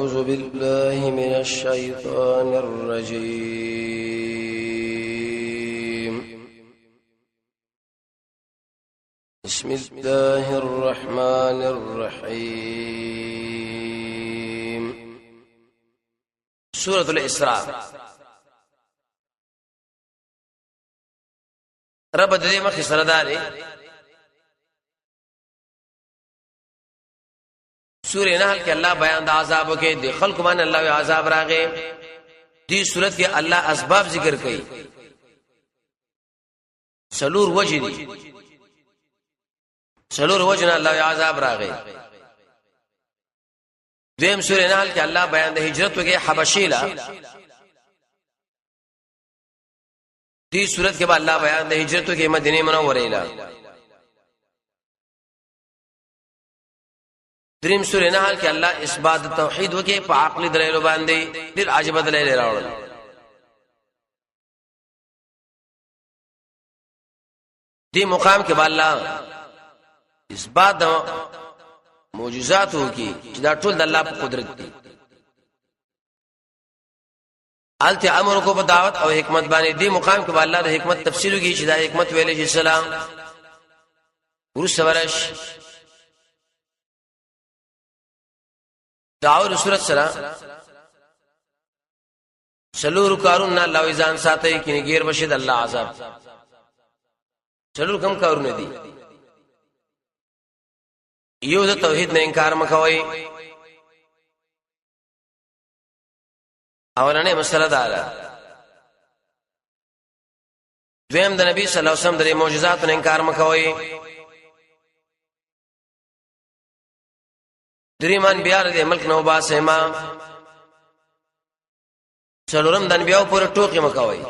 أعوذ بالله من الشيطان الرجيم بسم الله الرحمن الرحيم سورة الإسراء رب دې مخې سره داري سورہ نحل کې الله بیان د عذاب کې د خلق باندې الله عذاب راغې دې صورت کې الله اسباب ذکر کړي سلور وجه دي سلور وجه نه الله عذاب راغې دیم سورہ نحل کې الله بیان د هجرت کې حبشې لا دې صورت کې الله بیان د هجرت کې مدینه منوره لا دریم سورہ نحل کې الله اثبات توحید وکي په عقلي دلایل باندې ډېر عجیب دلایل راوړل دې مقام کې الله اثبات معجزات وکي چې دا ټول د الله په قدرت دي الته امر کو په دعوت او حکمت باندې دې مقام کې الله د حکمت تفصیل وکي چې دا حکمت ویلې چې سلام ورسورش داور سورت سره سلور کارون نه الله ځان ساتي کینه غیر بشد الله عذاب سلور کم کارونه دي یو د توحید نه انکار مکوئ اولنې مسله ده دویم د نبی صلی الله علیه وسلم د معجزات نه انکار مکوئ دریمان بیار دې ملک نو باسه ما څلورم دن بیاو پر ټوکی مکوي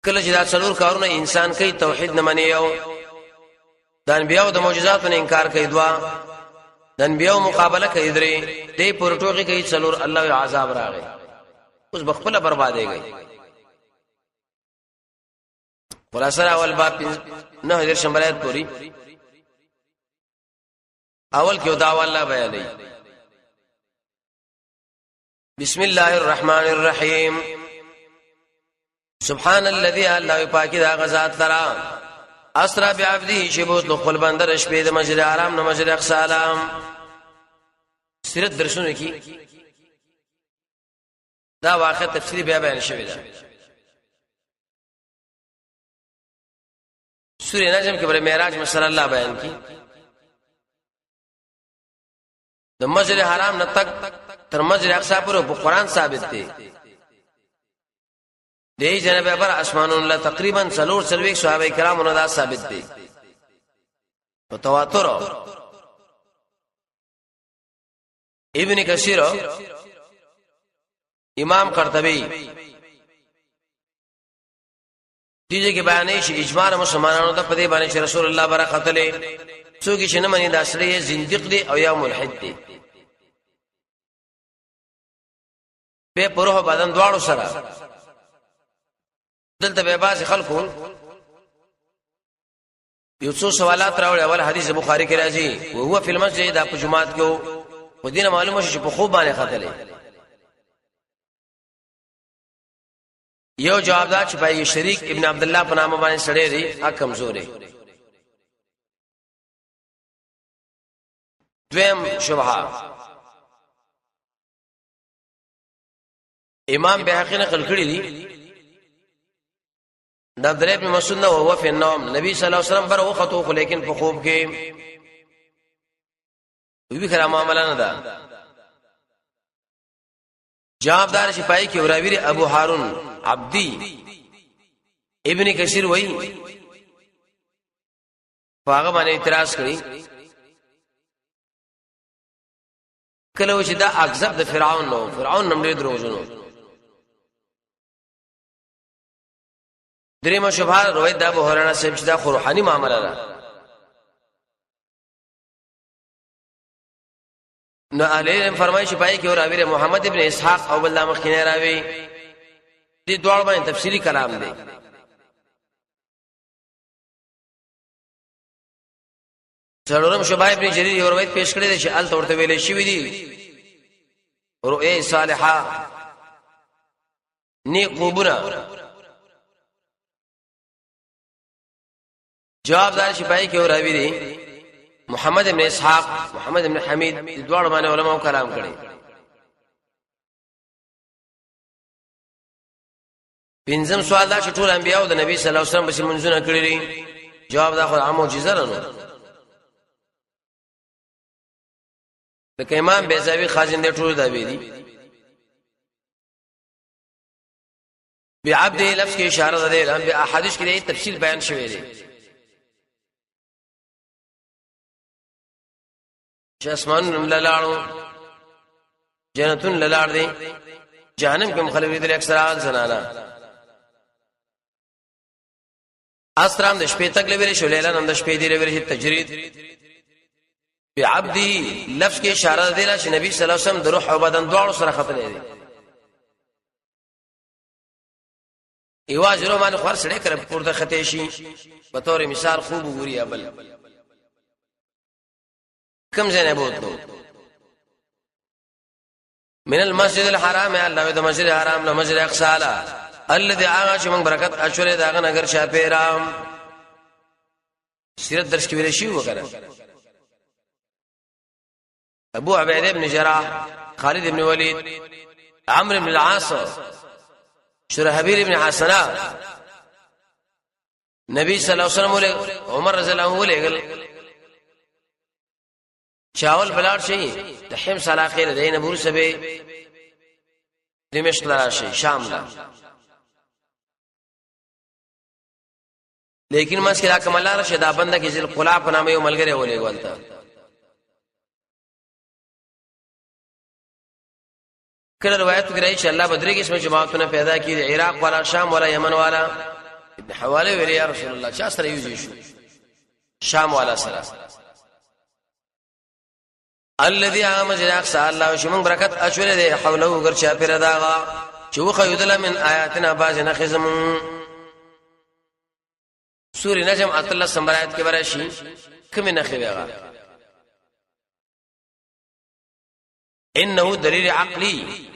کله چې دا څلور کارونه انسان کوي توحید نه مني یو دن بیاو د معجزاتو نه انکار کوي دوا دن بیاو مقابله کوي درې دې پر ټوکی کوي څلور الله عذاب راغی اوس بخپله بربادېږي خلاصه اول باب نه هر شمبرات پوری اول کې دعوا الله بیانې بسم الله الرحمن الرحیم سبحان الذي الله پاکی دا غزاد ترا اسرا بعبده شبوت خپل بندر شپې د مسجد حرام نه مسجد اقصی سلام سیرت درسونه کی دا واقع تفسیری بیا بیان شوی دا سورہ نجم کې بر معراج مسله الله بیان کی د مسجد حرام نه تک تر مسجد اقصی پورې په قران ثابت دی دی جناب ابر اسمانون الله تقریبا 3 صحابه کرام نه دا ثابت دی په تواتر ابن کثیر امام قرطبی دیږي کې بیانې شي اجماع مسلمانانو ته په دې باندې چې رسول الله برکت له څوک چې نه مني دا سړی زنديق دی او یا ملحد دی په پروه بدن دواړو سره دلته به باز خلکو یو څو سوالات راوړل اول حدیث بخاری کې راځي او هو په المسجد د جمعات کې او دینه معلومه شي په خوب باندې خطلې یو جواب دا چې پای شریک ابن عبد الله په نامه باندې سړی دی ا کمزورې دویم شبهه امام بهقی نقل کړی دی د عبد الله بن مسعود نو هو په نوم نبی صلی الله علیه وسلم بر وختو خو لیکن په خوب کې وی خرا معاملہ نه ده جوابدار شپای کې وراوی ابو هارون عبدی ابن کثیر وای هغه باندې اعتراض کړی کله چې دا اکذب د فرعون نو فرعون نمبر دروژنو دریم شبهه روایت د ابو هريره صاحب چې دا روحاني معاملہ ده نو اهل فرمایي چې پای کې راوی محمد ابن اسحاق او بل مخکینه راوی دې دوړ باندې تفصیلی کلام دی څلورم شباب ابن جرير یو روایت پیش کړی دی چې ال تورته ویلې شوی دی رؤیا صالحه نیک خوبونه. جواب دار شپای کې راوی دی محمد ابن اسحاق محمد ابن حمید دواړو باندې علماء کلام کړي. پنځم سوال دا چې ټول انبیاء او د نبی صلی الله علیه وسلم په منځونه کړی دي. جواب دا خو معجزه نه د امام بیزاوی خازن دي ټول دا ویلي. بعبد لفظ کې اشاره ده له احادیث کې تفصیل بیان شوی دی چې اسمان لاړو جنتون لاړ دي جهنم کې مخالفت لري اکثر زنانا اسرام د شپې تک لوي شو لیلا نن د شپې دی لوي تجرید بعبدی لفظ کې اشاره ده چې نبی صلی الله علیه وسلم د روح او بدن دواړو سره خطلې دي. ایواز رو باندې خور سره کړ پورته خطې شي په تور مثال خوب وګوري ابل کم ځای نه بوتلو من المسجد الحرام الله د مسجد الحرام له مسجد اقصا الذي عاش من برکت اشوره داغه نګر شاپیرام سیرت درس کې ویل شي وکړه. ابو عبیده بن جراح خالد بن ولید عمرو بن العاص شرحبیل بن حسنه نبی صلی الله علیه وسلم له عمر رضی الله عنه ولېګل چاول بلار شي د حمص علاقه له دین ابو سبه دمشق لرا شي شام لا لیکن مشکل کمل رشد بنده کې ذل قلا په نامه یو ملګری ولېګولتا کله روایت کوي چې الله بدري کې اسمه جماعتونه پیدا کړي عراق والا شام والا یمن والا ابن حواله ویل یا رسول الله چا سره یوځي شو شام والا سره الذي امج اقصى الله شمن برکت اشوره ده حوله ورچا پر داغا چې خيدل من آیاتنا باز نخزم سورې نجم اتل سمبرایت کې ورشي کوم نه خويغه انه دلیل عقلی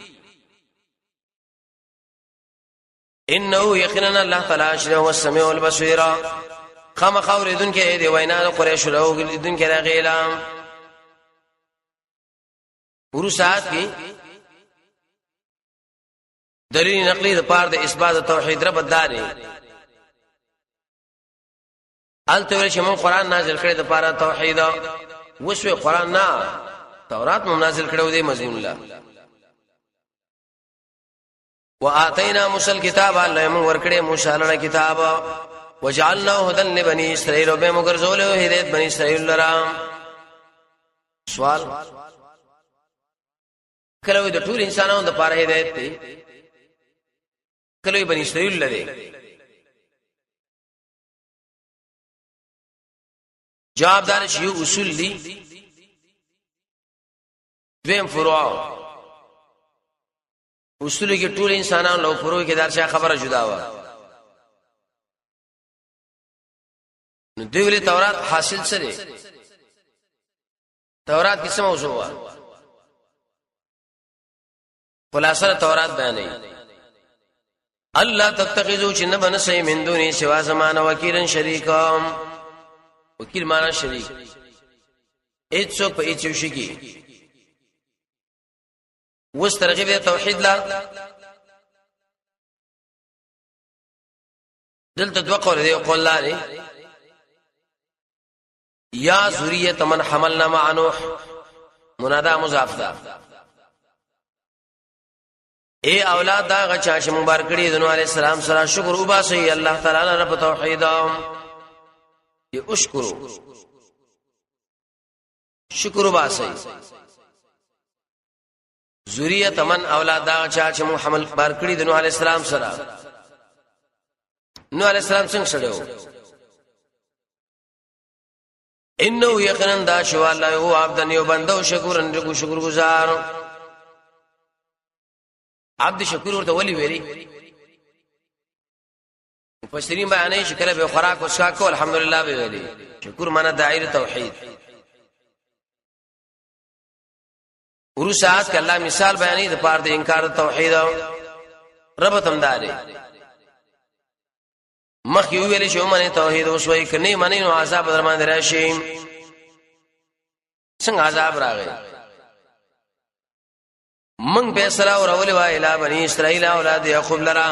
انه یقینا الله تعالی شره هو السميع والبصير خام خوردن کې دی وینا قریش له دن کې راغیلا ورسات کې دلیل نقلی د پاره د اثبات توحید رب داري الته چې مون قران نازل کړی د پاره توحید وسوي قران نه تورات منازل کړو دی مزین الله واتینا موسی الكتاب الله موږ ورکړې موسی له کتاب وجعلناه هدى لبني اسرائيل به موږ ګرځول هدایت بني اسرائيل لرا. سوال کله د ټول انسانانو د پاره هدایت دی کله بني اسرائيل لري جواب دار شی اصول دي دویم فروع اصول کې ټول انسانانو له فروع کې درشه خبره جدا و نو دوی ولې تورات حاصل سره تورات کې څه موضوع و خلاصه تورات بیانې الله تتخذوا جن بنسي من دوني سوا زمان وکیلا شریکا وکیل معنا شریک ایڅو په ایڅو شي کې وس ترغیب توحید لا دلته دوه قول دی قول لاري یا ذریه من حملنا مع نوح منادا مضاف ده اے اولاد دا غچا چې مبارک کړي د نوح عليه السلام سره شکر وباسي الله تعالی رب توحید ی اشکرو شکر وباسي ذریه من اولاد دا چا چې محمد بار کړی د نوح علی السلام سره نوح علی السلام څنګه سره انه یقینا دا شو الله هو عبد یو بندو شکر گزار عبد شکور ورته ولي ویلي مفسرین بیانې شکل به خوراک وسکا کو الحمدلله به ویلي شکر معنا داعی توحید ورسات ک الله مثال بیانې د پاره د انکار توحید رب تمداري مخ یو ویل شو منه توحید وسوي کني منه نو عذاب درمان راشي څنګه عذاب راغی من به سلام اور اول وای اله بني اسرائيل اولاد يعقوب لرا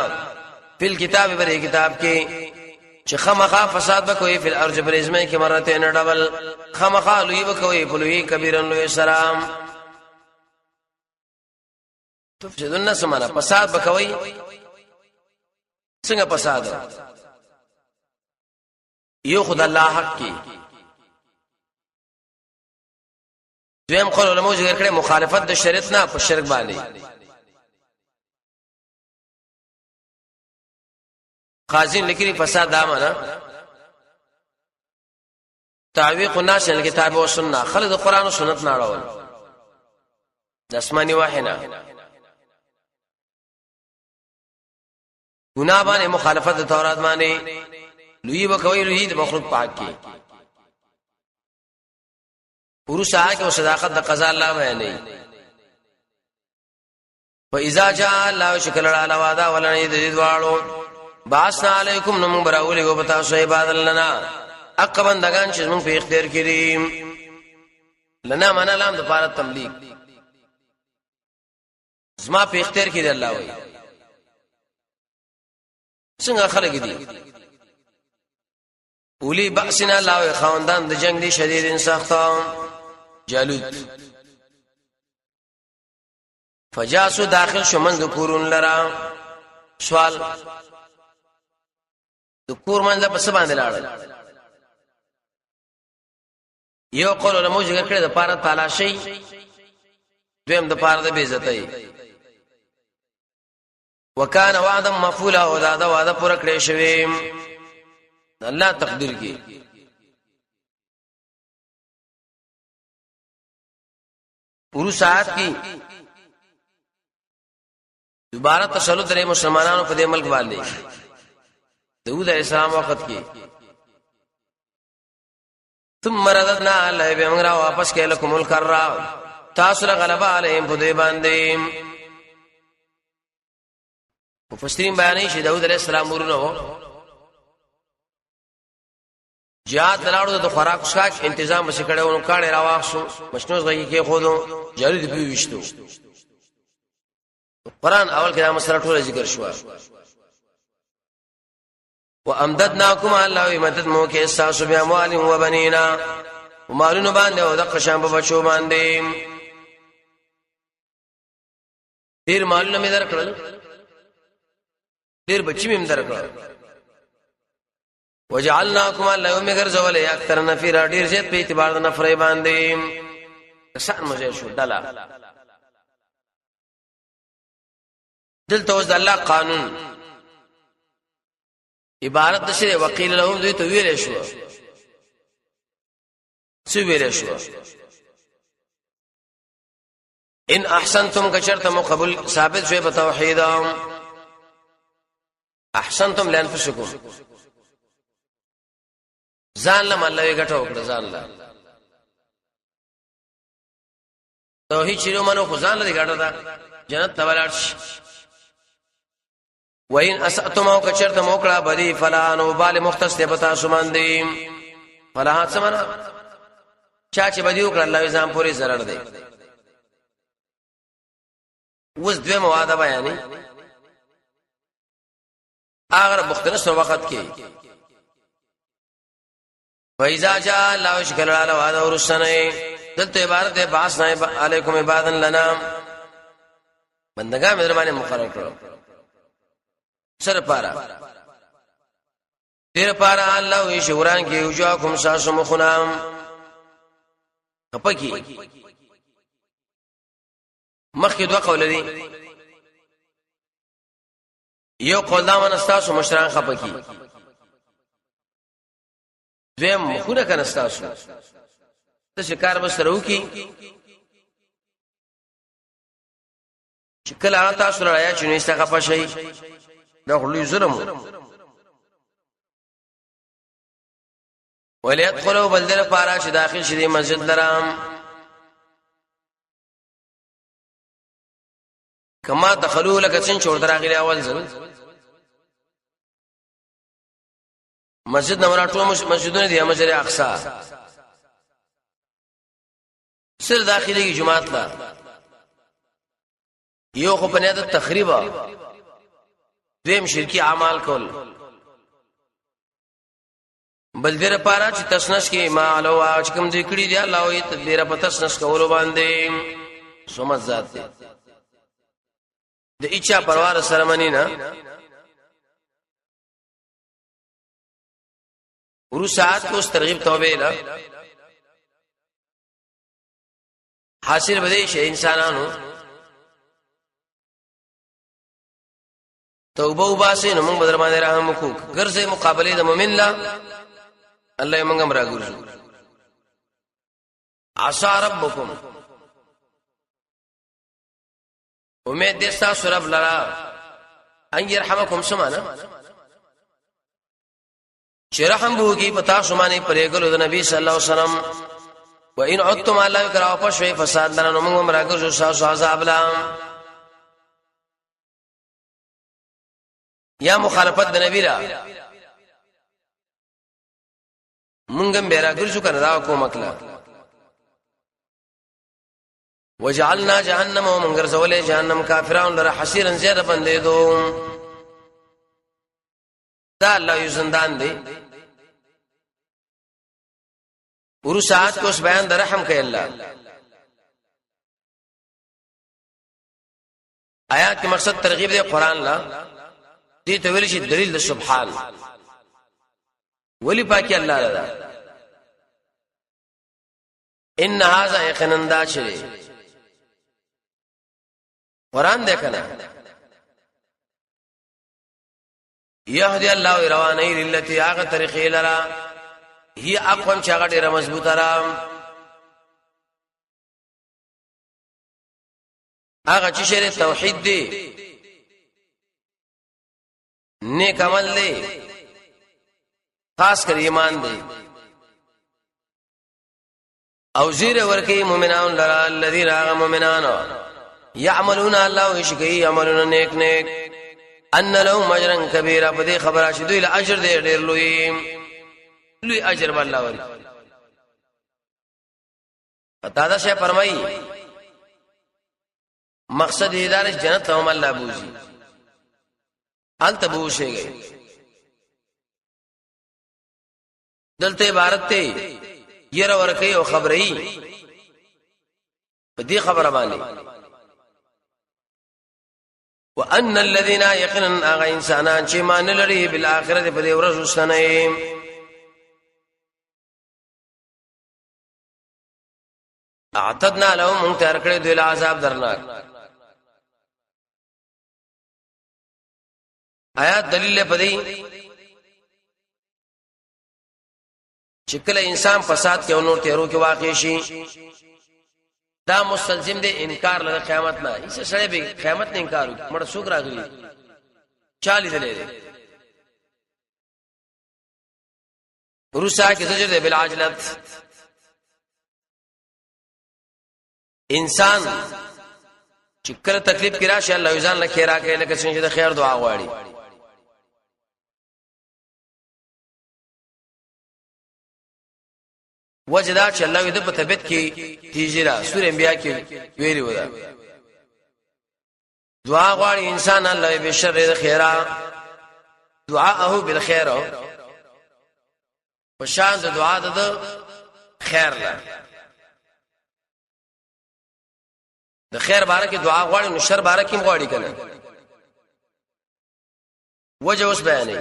په کتاب بری کتاب کې چې خامخا فساد وکوي په الارض برزمه کې مرته ډبل خامخا لوی وکوي په لوی کبیرن لوی سلام تفسدون سمانا فساد وکوي څنګه فساد یو خدای الله حق کی دویم قول علماء ذکر کړي مخالفت د شریعت نه په شرک باندې قاضی لیکي فساد دامنه تعویق الناس الكتاب والسنه خلد قران او سنت نه راول د اسماني واحنه ګناه باندې مخالفت د تورات باندې لوی وکوي لوی د مخلوق پاک کی ورسا کې او صداقت د قضا الله بیانې فاذا جاء الله شکل علی وعده ولن یذوالو باسنا علیکم نم براولی و بتا سو عباد لنا اقبندگان چې موږ په اختیار کړی لنا معنا لام د پاره تملیک زما په اختیار کړی الله وای څنګه خلک دي اولی باسنا الله خواندان د جنگ دي شدید سختان جالوت فجاسو داخل شمن د کورون لرا سوال د کور منځ په څه باندې لاړل یو قول علماء ذکر کړی د پاره تلاشي دویم د پاره د بیزتۍ وکانه وعدا مفعولا او دا وعده پوره کړی شوی الله تقدیر کی پورو ساعت کی دوباره تسلط لري مسلمانانو په دې ملک باندې داود علیہ السلام وخت کې ثم رددنا علی بمغرا واپس کله کومل کرا تاسو غلبا علیهم په دې باندې مفسرین بیانې چې داود علیہ السلام ورنو جهاد لاړو د خوراک شاک تنظیم وسکړو نو کاړه راوښو مشنوز غي کې خودو جاری دی وشتو قرآن اول کې دا مسله ټول ذکر شو وامددناکم الله مدد مو کې اساس بیا اموال و بنینا ومالونو باندې او د قشام په بچو باندې ډیر مالونه مې درکړل ډیر بچی مې درکړل وجعلناکم الله مگر زول اکثر نفیر ډیر زیات په اعتبار د نفرې باندې کسان مزه شو دلا دلته اوس د الله قانون عبارت د شری وکیل لهم دوی ته ویل شو څه ویل شو ان احسنتم کشرتم قبول ثابت شوی په توحید احسنتم لانفسکم ځان له الله یې غټو کړ ځان له توحید چې منو خو ځان له غټه دا جنت ته ولاړ شي وین اساتم او کچرت موکړه بدی فلا نو بال مختص ته پتا سماندې فلا سمنا چا چې بدی وکړه الله ځان پوری zarar دی وس دوه مواده بیانې اگر مختلف وخت کې فاذا جاء الله شکل علی وعده ورسنه دلته عبارت ہے باس نه علیکم عبادن لنا بندگان مهربانه مقرر کړو سر پارا تیر پارا الله وی شوران کې وجاکم ساسو مخنام خپکی مخکې دوه قول دي یو قول دا من استاسو مشران خپکی دویم مخونه کنه استاسو ته شکار بسرو کی چې کله تاسو رایا چې نو استغفا شي دا خلوی ظلم وليدخلوا بلدر پارا چې داخل شې مسجد لرام کما دخلوا لك څنګه چور دراغلی اول ځل مسجد نو راټو مسجدونه دي مسجد اقصی سر داخلي کی جماعت لا یو خو په نیت تخریبا دیم شرکی اعمال کول بل دې لپاره چې تسنس کې ما علو چې کوم دې کړی دی الله او دې په تسنس کولو باندې سمات ذات دی د اچا پروار سره منی نه ورسات کو ترغیب توبه لا حاصل بده شي انسانانو توبه وباسي نو موږ بدر باندې رحم وکړو ګرځي مقابله د مؤمن لا الله موږ امر راګورځو عسى ربكم امید دې تاسو رب لرا ان يرحمكم سمانا چې رحم وکي پتا سمانه پرېګلو د نبی صلی الله علیه وسلم وان عدتم الله يكره فشوي فساد لنا موږ امر راګورځو تاسو عذاب لا یا مخالفت د نبی را مونږم بیره ګرځو کنه دا کوم کلا وجعلنا جهنم ومن غرزول جهنم کافرون لره حسيرا زیاده بندې دو دا الله یو زندان دی ورسات کو بیان در رحم کوي الله آیات کې مقصد ترغیب دی قران لا دې ته ویل شي دلیل د سبحان ولی پاکي الله رضا ان هذا يقينا شيء قران دې کنه يهدي الله رواني للتي هغه طریقې لرا هي اقوم چې هغه ډیره مضبوطه را هغه چې شری توحید دی نیک عمل دی خاص کر ایمان دی او زیر ورکی مومنان لرا الذين آغا مومنان يعملون الله وشكي يعملون نیک نیک ان لهم اجرا كبيرا پدې خبره شې دوی له اجر دې ډېر لوی اجر به الله ورکړي پتا دا څه فرمایي مقصد هدايه جنت ته هم الله بوزي انت بوشيږي دلته عبارت ته ير ورکه او خبري په دې خبره باندې وان الذين يقينا اغا انسانان چې مان لري بالاخره په دې ورځ وسنه اعتدنا لهم منتر کړي دوی عذاب درناک آیات دلیل پدې چې کله انسان فساد کې او نور تیرو کې واقع شي دا مستلزم دي انکار له قیامت نه ایسه سره به قیامت نه انکار مړ څوک راغلي چالي دلې ورسا کې زجر دی بالعجلت انسان چې کله تکلیف کې راشي الله یزان له خیره کوي لکه څنګه د خیر دعا غواړي وجدا چې الله دې په طبيعت کې تیجرا سورې انبیاء کې ویلي ودا دعا غواړي انسان الله به شر د خیره دعاءه بالخير او شان د دعا د خیر لا د خیر باره کې دعا غواړي نو شر باره کې غواړي کنه وجه اوس بیانې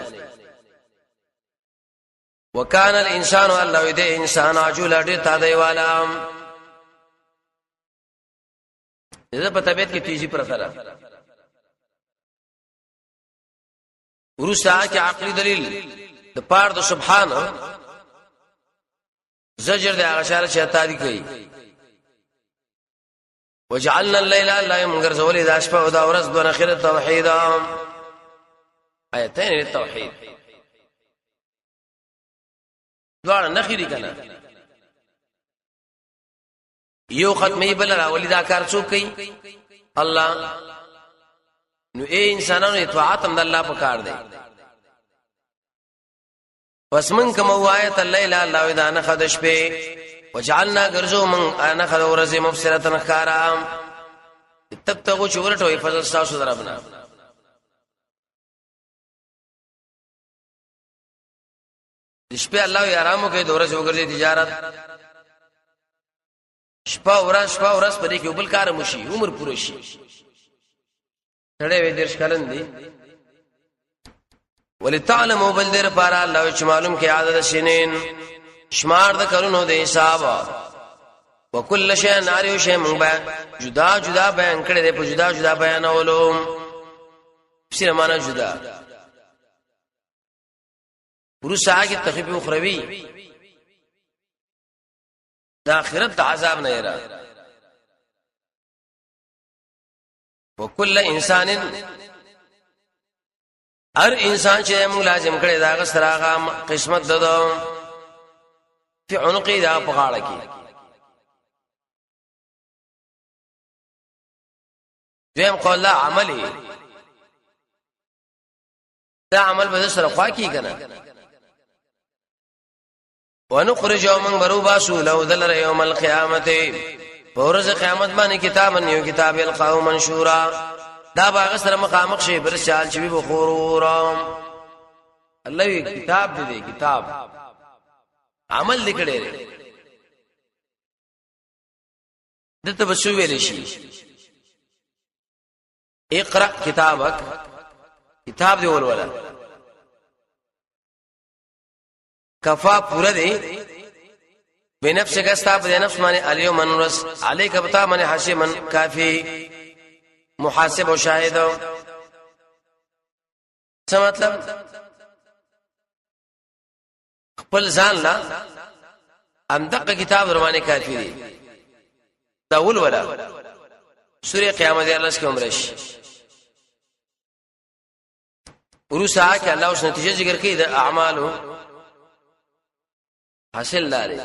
وکان الانسان الله دې انسان عجول ډېر تا دی والا دې په طبيعت کې تیزی پر سره ورسا کې عقلي دلیل د پاره د سبحان زجر د اشاره شیطانی کوي وجعلنا الليل لا يمغر زولي ذا شپه او دا ورځ دونه خیر توحید آیتین التوحید دوار نخیری کنه یو ختمی بل را ولی دا کار څوک کوي الله نو اے انسانانو اطاعت هم د الله په کار دی پس من کوم وایت الليل الله اذا نخد شپه وجعلنا غرزو من انا خد ورز مبصره خارام تبتغوا شورته فضل تاسو دربنا شپه الله یې آرامو کې دورز وګرځي تجارت شپه ورځ پرې کې بل کار مشي عمر پوره شي تړې وې درش کلن دي ولتعلموا بلدر پارا الله چې معلوم کې عدد سنین شمار د کلونو د حساب وکل شی ناریو شی مونږ جدا جدا بیان کړی دی په جدا جدا بیانولو سره معنا جدا ورسا کې تخفیف اخروی د آخرت د عذاب نه یرا وکل انسان هر انسان چې موږ لازم کړی دا غسراغه قسمت ددو فی عنقی دا په غاړه کې دیم قول لا عملی دا عمل به سره خوا کی کنه ونخرج يوم بروباسو لو ذل يوم القيامه فورز قیامت باندې کتابن یو کتاب القوم منشورا دا باغ سره مخامخ شي پر شال چې بخورورم الله کتاب دې کتاب عمل لیکړي دته بسو ویل شي اقرا کتابک کتاب دی ولولا کفا پورا دی بنفسك استاب دي نفس معنی اليوم انرس عليك بتا معنی حاشم کافی محاسب و شاهد څه مطلب خپل ځان لا اندق کتاب روانه کافی دی دا ولولا سوره قیامت الله کې عمرش ورسا کې الله اوس نتیجه ذکر کوي د اعمالو حاصل لري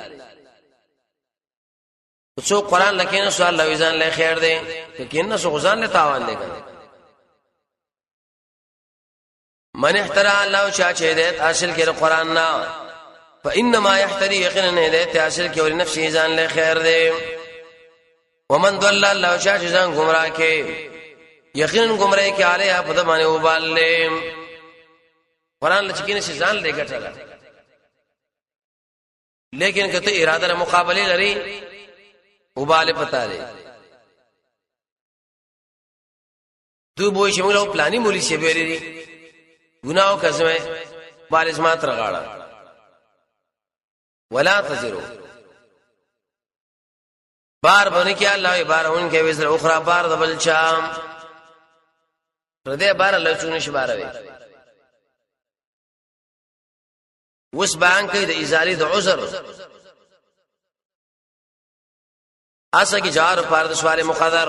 څو قران لکه سوال الله وزن له خیر دی کینه سو غزان له تاوان دی کنه من احترى الله چا چې دې حاصل کړي قران نا فانما يحتري يقينا دې حاصل کړي نفسه ځان له خیر دی ومن ضل الله چا چې ځان گمراه کړي یقینا گمراهي کې عليه په دمانه وباله قران لچکینه ځان له ګټه لیکن کته اراده مقابله لري وباله پتا دی تو بوې چې موږ پلاني مولي شي ویلې ګناو کزمه بالز مات رغاړه ولا تزرو بار باندې کې الله بار اون کې وسره اخرى بار د بل شام پردې بار الله چونه شي باروي وس بیان کوي د ازالي د عذر اسه کی جار پارد سوال مقدر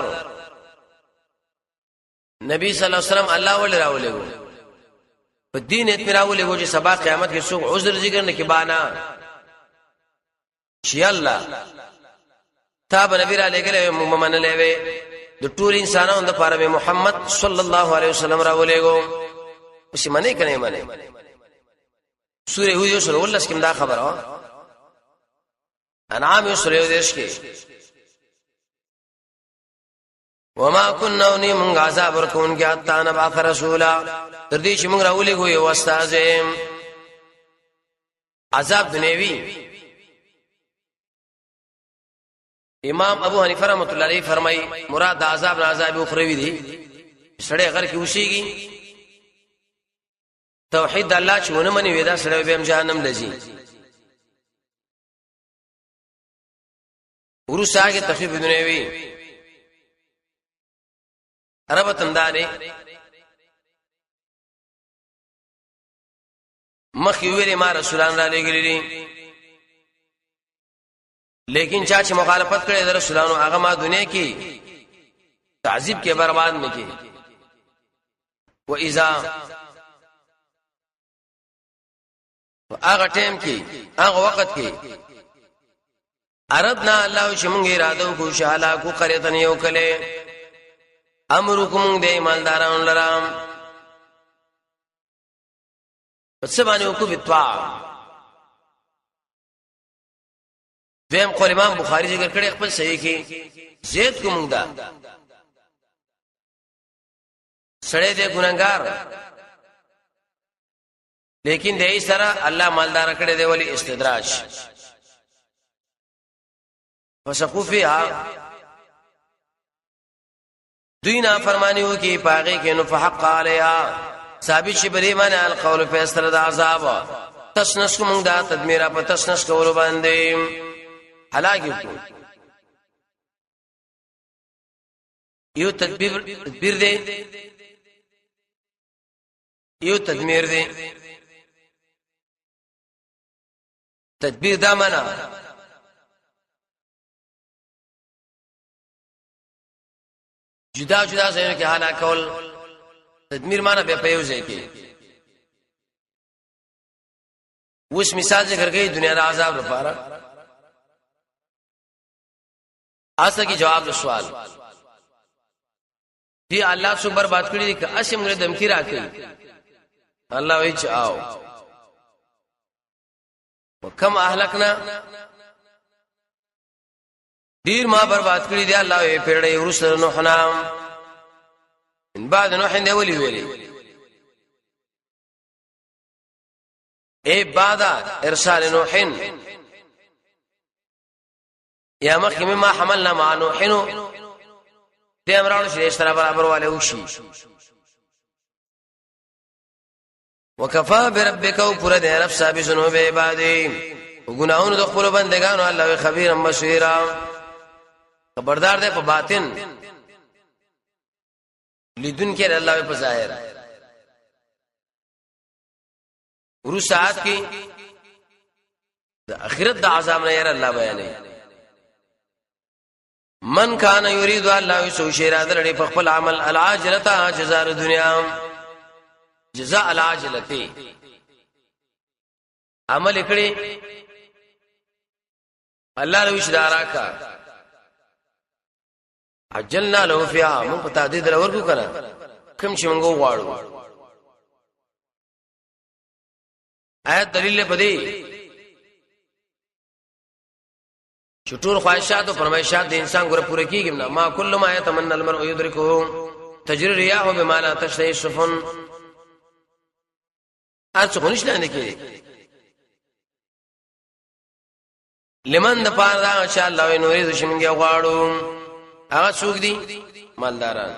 نبی صلی الله علیه وسلم الله ول راولې په دین اتراولې چې سبا قیامت کې څوک عذر ذکر نه کې بانا شي الله تاب نبی را لګلې مومن لې د ټول انسانانو د لپاره محمد صلی الله علیه وسلم راولې اوس منه کنه منه سوره هود سوره ولس کې دا خبره انعام سوره دیش کې وما كنا من عذاب وركون کې حتا نبعث رسولا تر دې چې موږ راولې کوی او استاد عذاب دنیوي امام ابو حنیفه رحمۃ اللہ علیہ فرمای مراد عذاب نه عذاب اخروی دی سړی غر کې وشيږي توحید الله چې ونه مني ودا سره به جهنم لذي ورسا کې تخفیف دنیوي عرب تنداري مخي ویلې ما رسولان را لګري لیکن چا چې مخالفت کړي د رسولانو هغه ما دنیا کې تعذيب کې برباد مکي و اذا هغه ټیم کې هغه وخت کې اردنا الله چې مونږه اراده وکړو شاله کو قريتن یو کله امرکم د ایمانداران لرام پس باندې کو بتوا دیم قول امام بخاری ذکر کړي خپل صحیح کې زید کوم دا سړی دې ګناګار لیکن دې سره الله مالدار کړي دی ولی استدراج فسقوا فيها دوینا فرمانیو کی پاغه کې نو فحق علیها ثابت شي بری معنی القول فیصله د عذاب تسنس کوم دا تدمیره په تسنس کول باندې هلاکی کو یو تدبیر دے یو تدمیر دے تدبیر دا منا جدا جدا ځایونو کې هلاک کول تدمیر معنی به په یو ځای کې اوس مثال ذکر کړي دنیا د عذاب لپاره اصل کی جواب سوال دی الله سو برباد کړی دی که اسیم غره دمکی راکړي الله وی چاو وکم اهلکنا دیر ما برباد کړی دی الله وی پیړې ورسره نوح نام ان بعد نوح دی ولی ویلی ای بعد ارسال نوح یا مخکې ما حملنا مع نوحینو دې امرانو چې اشترا برابر والے وشي وکفا بربک او پر دې رب صاحب ذنوب عبادی وګناہوں د خپل بندگانو الله خبير بصیر خبردار دی په باطن لیدون کې الله په ظاهر ورو ساعت کې د اخرت د عذاب نه ير الله بیانې من کان یرید الله سو شیرا درې په خپل عمل العاجلته جزاء دنیا جزاء العاجلته عمل کړي الله له اشاره کا عجلنا له فيها من پتا دې در ورکو کنه کوم چې موږ غواړو آیت دلیل پدې چټور خواہشات او فرمایشات د انسان ګره پوره کیږي نه ما کله ما يتمنى المرء يدركه تجري رياح بما لا تشتهي السفن اڅ خونش نه کې لمن د پاره دا ان شاء الله نورې د شمنګي غواړو هغه څوک دي مالداران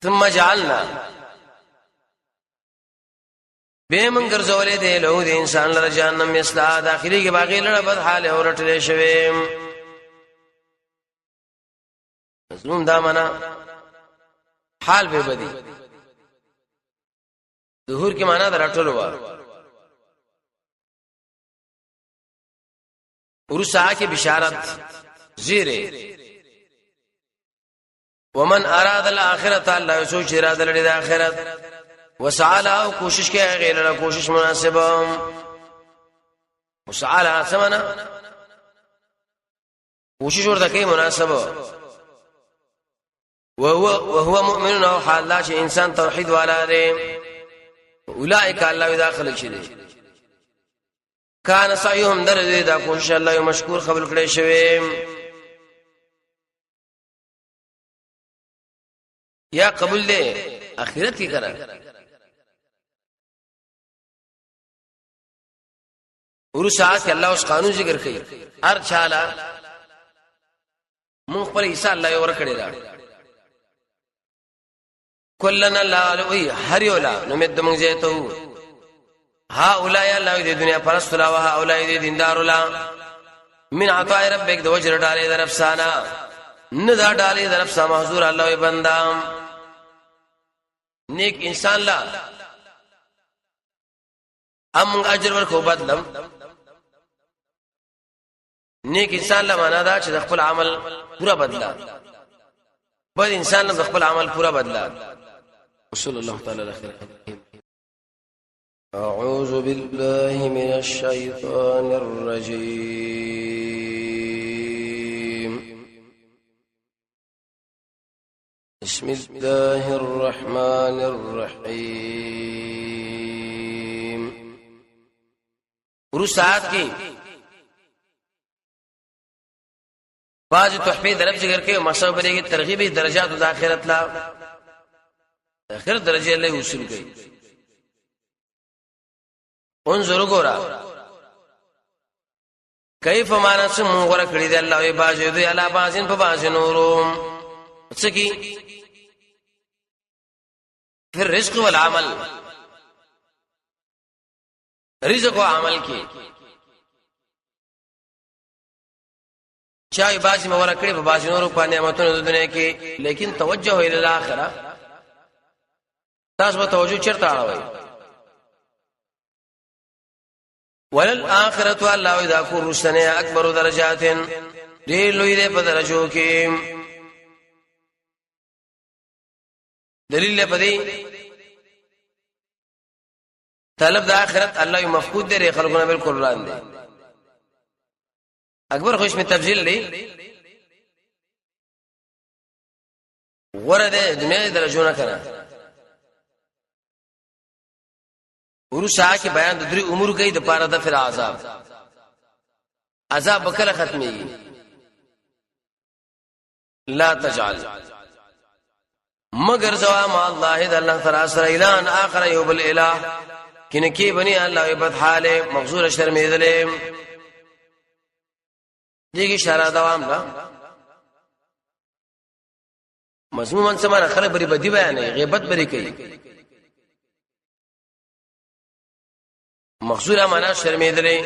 ثم جعلنا به من ګرځولې دی له دې انسان لره جهنم یسلا داخلي کې باغې لړ بد حال اورټلې شوی مظلوم دا معنا حال به بدی ظهور کې معنا درټلو وا ورسا کې بشارت زیره ومن اراد الاخرته الله سوچ اراده لري د اخرت وسعاله او کوشش کوي غیر له کوشش مناسبه وسعاله سمنا کوشش ورته کوي مناسبه وهو مؤمن او حال لا شي انسان توحید والا دی اولئک الله داخل شي دي کان سعيهم درجه دا کوشش الله مشکور قبول کړي شوی یا قبول دے اخرت کی کرا ورسات کہ اللہ اس قانون ذکر کئی ہر چالا منخ پر عیسیٰ اللہ یور کڑی را کلن اللہ علوی ہر یولا نمید منگ زیتو ہا اولائی اللہ دی دنیا پرست لا وہا اولائی دی دیندار لا من عطائی ربک دو وجر ڈالی در افسانا ندا ڈالی در افسا محضور اللہ بندام نیک انسان لا ام اجر ورکو بدلم نیک انسان لا مانا دا چې خپل عمل پورا بدلا بد انسان لا خپل عمل پورا بدلا صلی الله تعالی علیه وسلم. اعوذ بالله من الشیطان الرجیم بسم الله الرحمن الرحيم. ورسات کی بعض تحفی درب ذکر کے مسئلہ بنے گی ترغیبی درجات و آخرت لا آخرت درجے اللہ حصول گئی. انظروا گورا کیف مانا سمو غورا کڑی دے اللہ وی باجی دوی علا بازین پا بازی نوروم سکی پھر رزق والعمل رزق و عمل کی چاہی بازی مورا کڑی پا بازی نورو پا نعمتون دو دنیا کی لیکن توجہ ہوئی للآخرہ تاس با توجہ چرتا آڑاوئی وللآخرت واللہ اذا کور رسنے اکبر درجات دیر لوی دے پا درجوں کی دلیل لے پا دی طلب دا آخرت اللہ مفقود دے رے خلقنا بالکل ران دے اکبر خوش میں تفضیل لی غور دے دنیا دے درجوں نہ کنا ورسا کی بیان دری امور گئی د پاره د فر عذاب بکله ختمي لا تجعل مگر زوا ما الله د الله تعالی سره اعلان اخر یوب الاله کینکی بنی الله عبادت حال مغزور شرمیدل دیږي اشاره دوام لا مضمون سمانه خلک بری بدی بیان غیبت بری کوي مخصورہ مانا شرمیدلے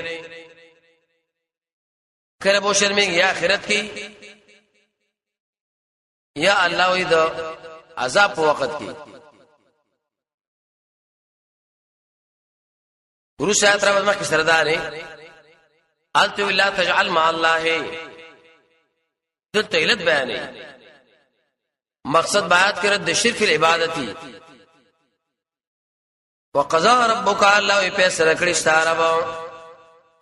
کرب و شرمیں یا آخرت کی یا اللہ وی دا عذاب پا وقت کی گروہ سیات رابط مخی سردارے آلتو اللہ تجعل مع اللہ دل تغلط بیانے مقصد بایات کی رد شرک العبادتی وقضا ربک اللہ پیسر کڑشتا رب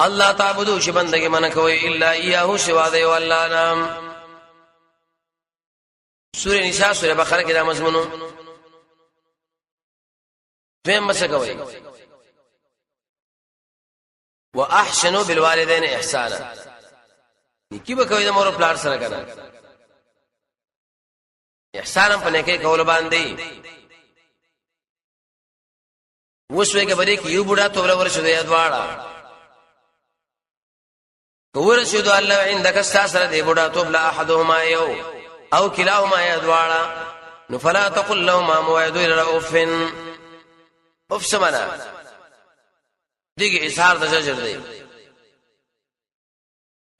اللہ تعبدو شی بندگی من کوئی الا ایاہو سوا دے واللہ نام. سورہ نساء سورہ بقرہ کی دا مضمونو دویم مسا کوئی واحسنوا بالوالدین احسانا نیکی بکوئی دا مورو پلار سر کنا احسانا پنیکی کول باندی وسوے کے بری کی یو بڑا تو ور شو دے ادواڑا ور شو دو اللہ عندك استاثر دے بڑا تو بلا احدهما یو او كلاهما ادواڑا فلا تقل لهما موعد رؤوف اف سمنا دیگه اظہار د زجر دی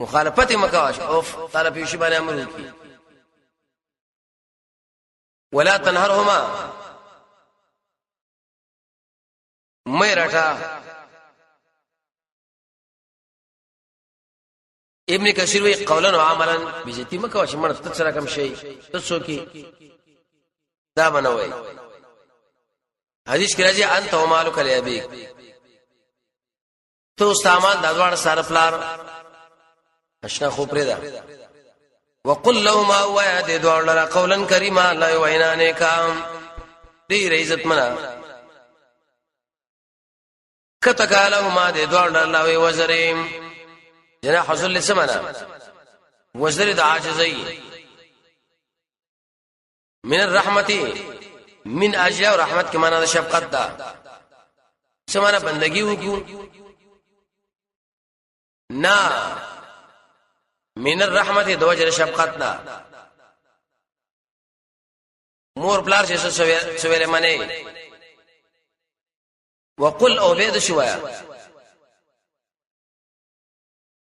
مخالفت مکاش اوف طلب یشی باندې امر کی ولا تنهرهما میرٹا. ابن کثیر وی قولا و عملا بجتی مکو چې مړ تڅرا کم شي تڅو کی دا بنوي حدیث کې راځي انت و مالک لابیک تو استعمال د دوړ سره پلار اشنا خو پرې ده وقل لهما وعد دوړ لرا قولا کریما لا وینانه کام دې عزت منا کتکالهما دې دوړ الله وی وزریم جناح ذل سمنا وزر د عاجزی من الرحمت من اجل رحمت کی معنی د شفقت دا سمنا بندگی وکړو نا من الرحمت د وجه شفقت دا مور بلار چې سویره منی وقل او بيد شوایا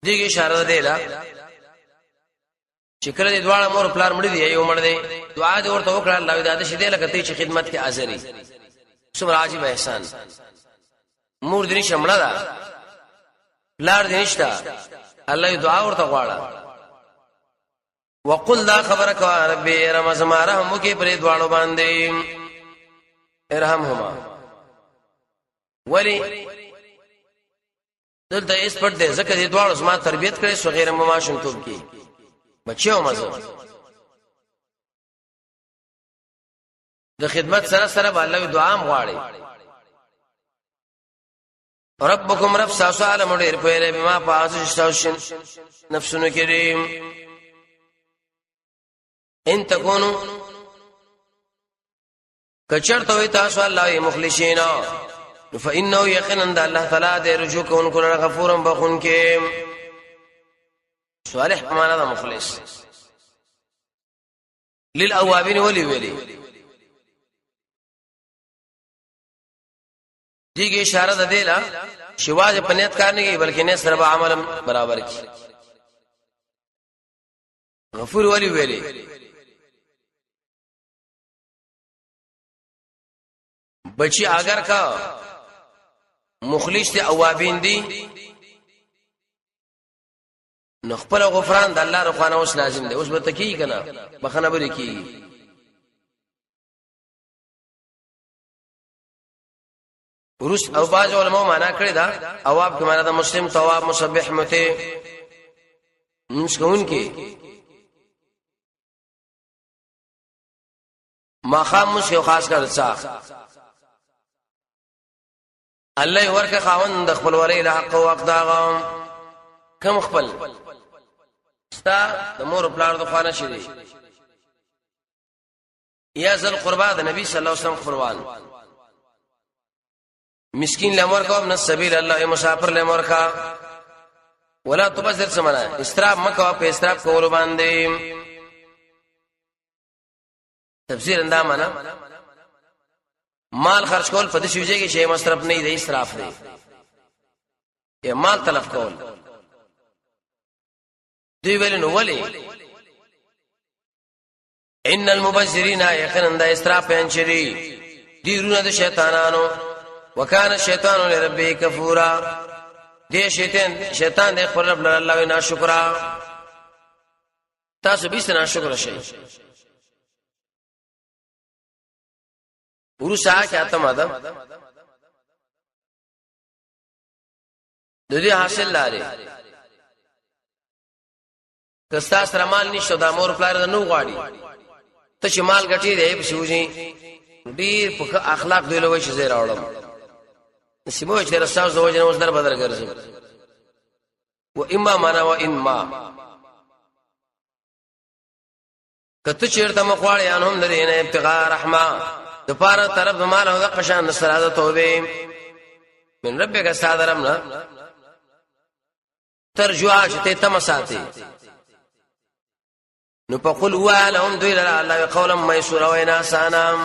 دیگه اشاره ده لا چې کله د دواړه مور پلار مړ دی یو مړ دی دعا دې ورته وکړه الله دې شې دې لکه ته چې خدمت کې حاضرې څومره عجیب احسان مور دې شمړه ده پلار دې نشتا الله دعا ورته غواړه وقل لا خبرك ربي رحم رحمك پر دواړو باندې ارحمهما ولی دلته اس پټ دې زکه دې دواړو زما تربيت کړې سو غیر مماشم توب کې بچو مزه د خدمت سره سره الله دعا م غواړي. ربکم رب تاسو عالم ډیر په لري بما پاسه تاسو نفسونو کریم ان تکونو کچرته وي تاسو الله مخلصین فانه یقینا الله تعالی د رجوع کوونکو غفور بخون کې صالح معنا د مخلص للاوابین ولی دیږي اشاره ده دیلا شواج پنیت کار نه کی بلکې نه سره عمل برابر کی غفور ولی بچی اگر کا مخلص دي اوابین دي نو خپل غفران د الله رضوانه اوس لازم دی. اوس به تکي کنه بخنه بری کی ورس او باج علماء معنا کړی دا اواب کې معنا د مسلم تواب مسبح مته مسكون کې ما خاموش یو خاص کړ څا الله ورکه خاوند د خپل ولی له حق او اقداغم کم خپل ستا د مور پلار د خوانه شری یا ذل قربا د نبی صلی الله علیه وسلم قربان مسكين لمر کو من سبیل الله مسافر لمر کا ولا تبذر سمنا اسراف مکو په اسراف کول باندې تفسیر اندام معنا مال خرج کول په دې شوجه کې شی مصرف نه دی اسراف دی یا مال تلف کول دی ویل نو ولی ان المبذرین یقینا د اسراف انشری دی رونه د شیطانانو وکانه شیطان لربه کفورا دې شیطان دې خپل رب الله نه شکر تاسو به ستنه شکر شئ ورسا کې اتم ادم د دې حاصل لاره کستا سره مال نشته د مور پلار نه غواړي ته چې مال ګټي دی په شوجي ډیر په اخلاق دی لوي چې زه راوړم سیمو چې رساو زوجنه اوس در بدل ګرځي و اما معنا و انما کته چیرته مخواړي انهم لري نه ابتغاء رحمه د پاره طرف مال او د قشان سره د توبه من ربک استادرمنا ترجوا چې ته مساتي نو په قل هو لهم دوی لا الله قولا ميسورا وینا سانام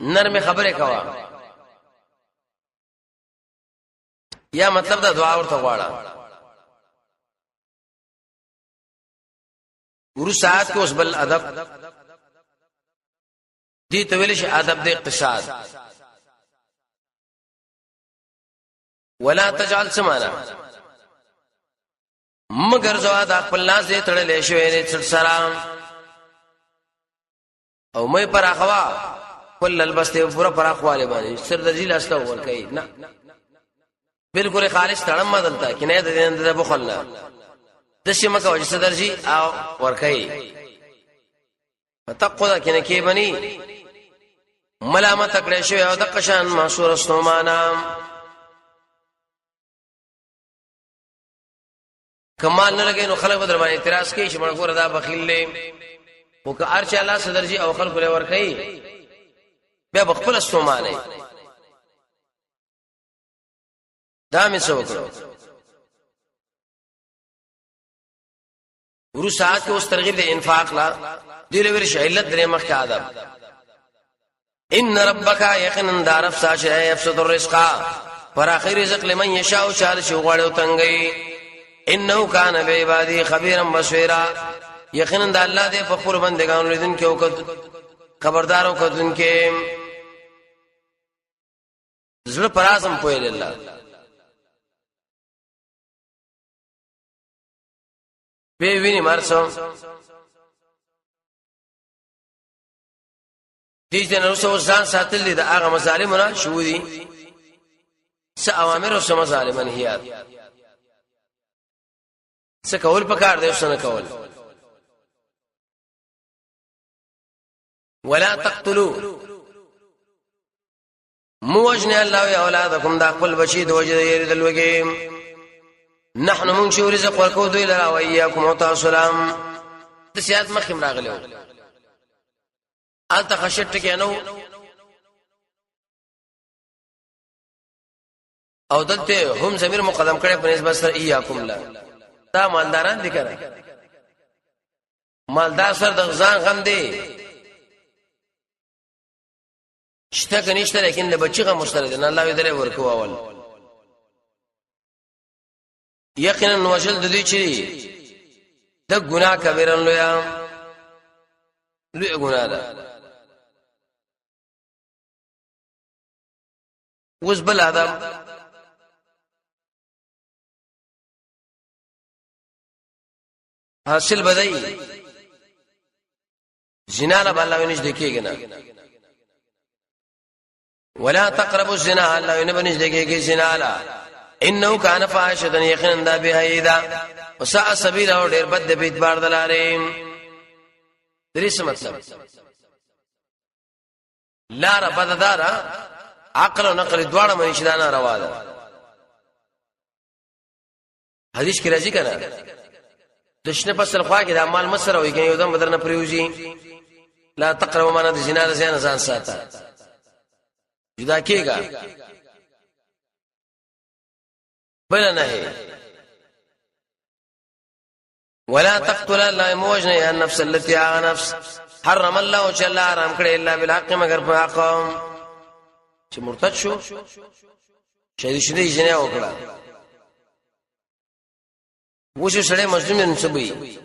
نرم خبره کوا یا مطلب دا دعا ورته غواړه ورو ساعت کې اوس بل ادب دي تویل شي ادب د اقتصاد ولا تجعل سمانا مگر زوا د خپل لاس دې تړلې شوې نه سلام او مې پر اخوا کل البسته پورا پر اخواله باندې سر د ذیل استا ور کوي نه بالکل خالص تړم مدلتا کنه د بخلنا د شمه کو چې صدرجی او ور کوي فتقوا کنه کې بني ملامت کړې شوی او د قشان مشهور استومانه کمال نه لګې نو خلک بدر باندې اعتراض کوي چې موږ ګور دا بخیل له او که ارچ الله صدرجی او خلک له ور کوي بیا بخپل استومانه دا مې څه وکړو ورو ساعت کې اوس ترغیب د انفاق لا دی له ورش علت درې مخ کې ادب ان ربک یقینا دارف ساشه یفسد الرزق پر اخر رزق لمن یشاء شال شو غړو تنګي انه کان بعبادی خبیرا بصیرا یقینا د الله دې په خپل بندگانو لیدون کې او خبردارو کدون کې زړه پرازم پوهل الله به ویني مرسو دې جن رسو ځان ساتل دي د هغه مظالمونه شو دي څه اوامر او څه مظالم هيات څه کول پکار دی څه نه کول ولا تقتلوا موجن الله يا اولادکم دا خپل بچی د وجه یری دلوګي نحنو من شو رزق ورکو دوی لرا و اياكم وتسلام د سیاست مخیم راغلو الته خشت کې نو او دلته هم ضمیر مقدم کړي په نسبت سره اياكم لا دا مالداران دي کړه مالدار سره د ځان غم دی شته کنيشته لیکن د بچی غم مشترک نه الله دې ورکو اول یقینا وجل د دې چي د ګناه کبیرن لوی ګناه ده اوس بل آدم حاصل بدای زنا لا الله ونج دکېږي نه ولا تقربوا الزنا الله ونج دکېږي زنا لا انه كان فاحشه يقينا دا بهيدا وساء سبيل او ډېر بد به اعتبار دلاره درې مطلب لار بددارا عقل او نقل دواړه مې شدانه روا ده حدیث کې راځي کنه دشنه فصل خوا کې د اعمال مسره وي کنه یو دم بدر نه پریوزي لا تقربوا معنا د زنا د زیان ځان ساته جدا کېګا بل نه ولا تقتل الله موجنا يا النفس التي نفس حرم الله جل حرام کړي الا بالحق مگر په حق چې مرتد شو شهید شنه جنې وکړه وشو سره مظلوم نسبي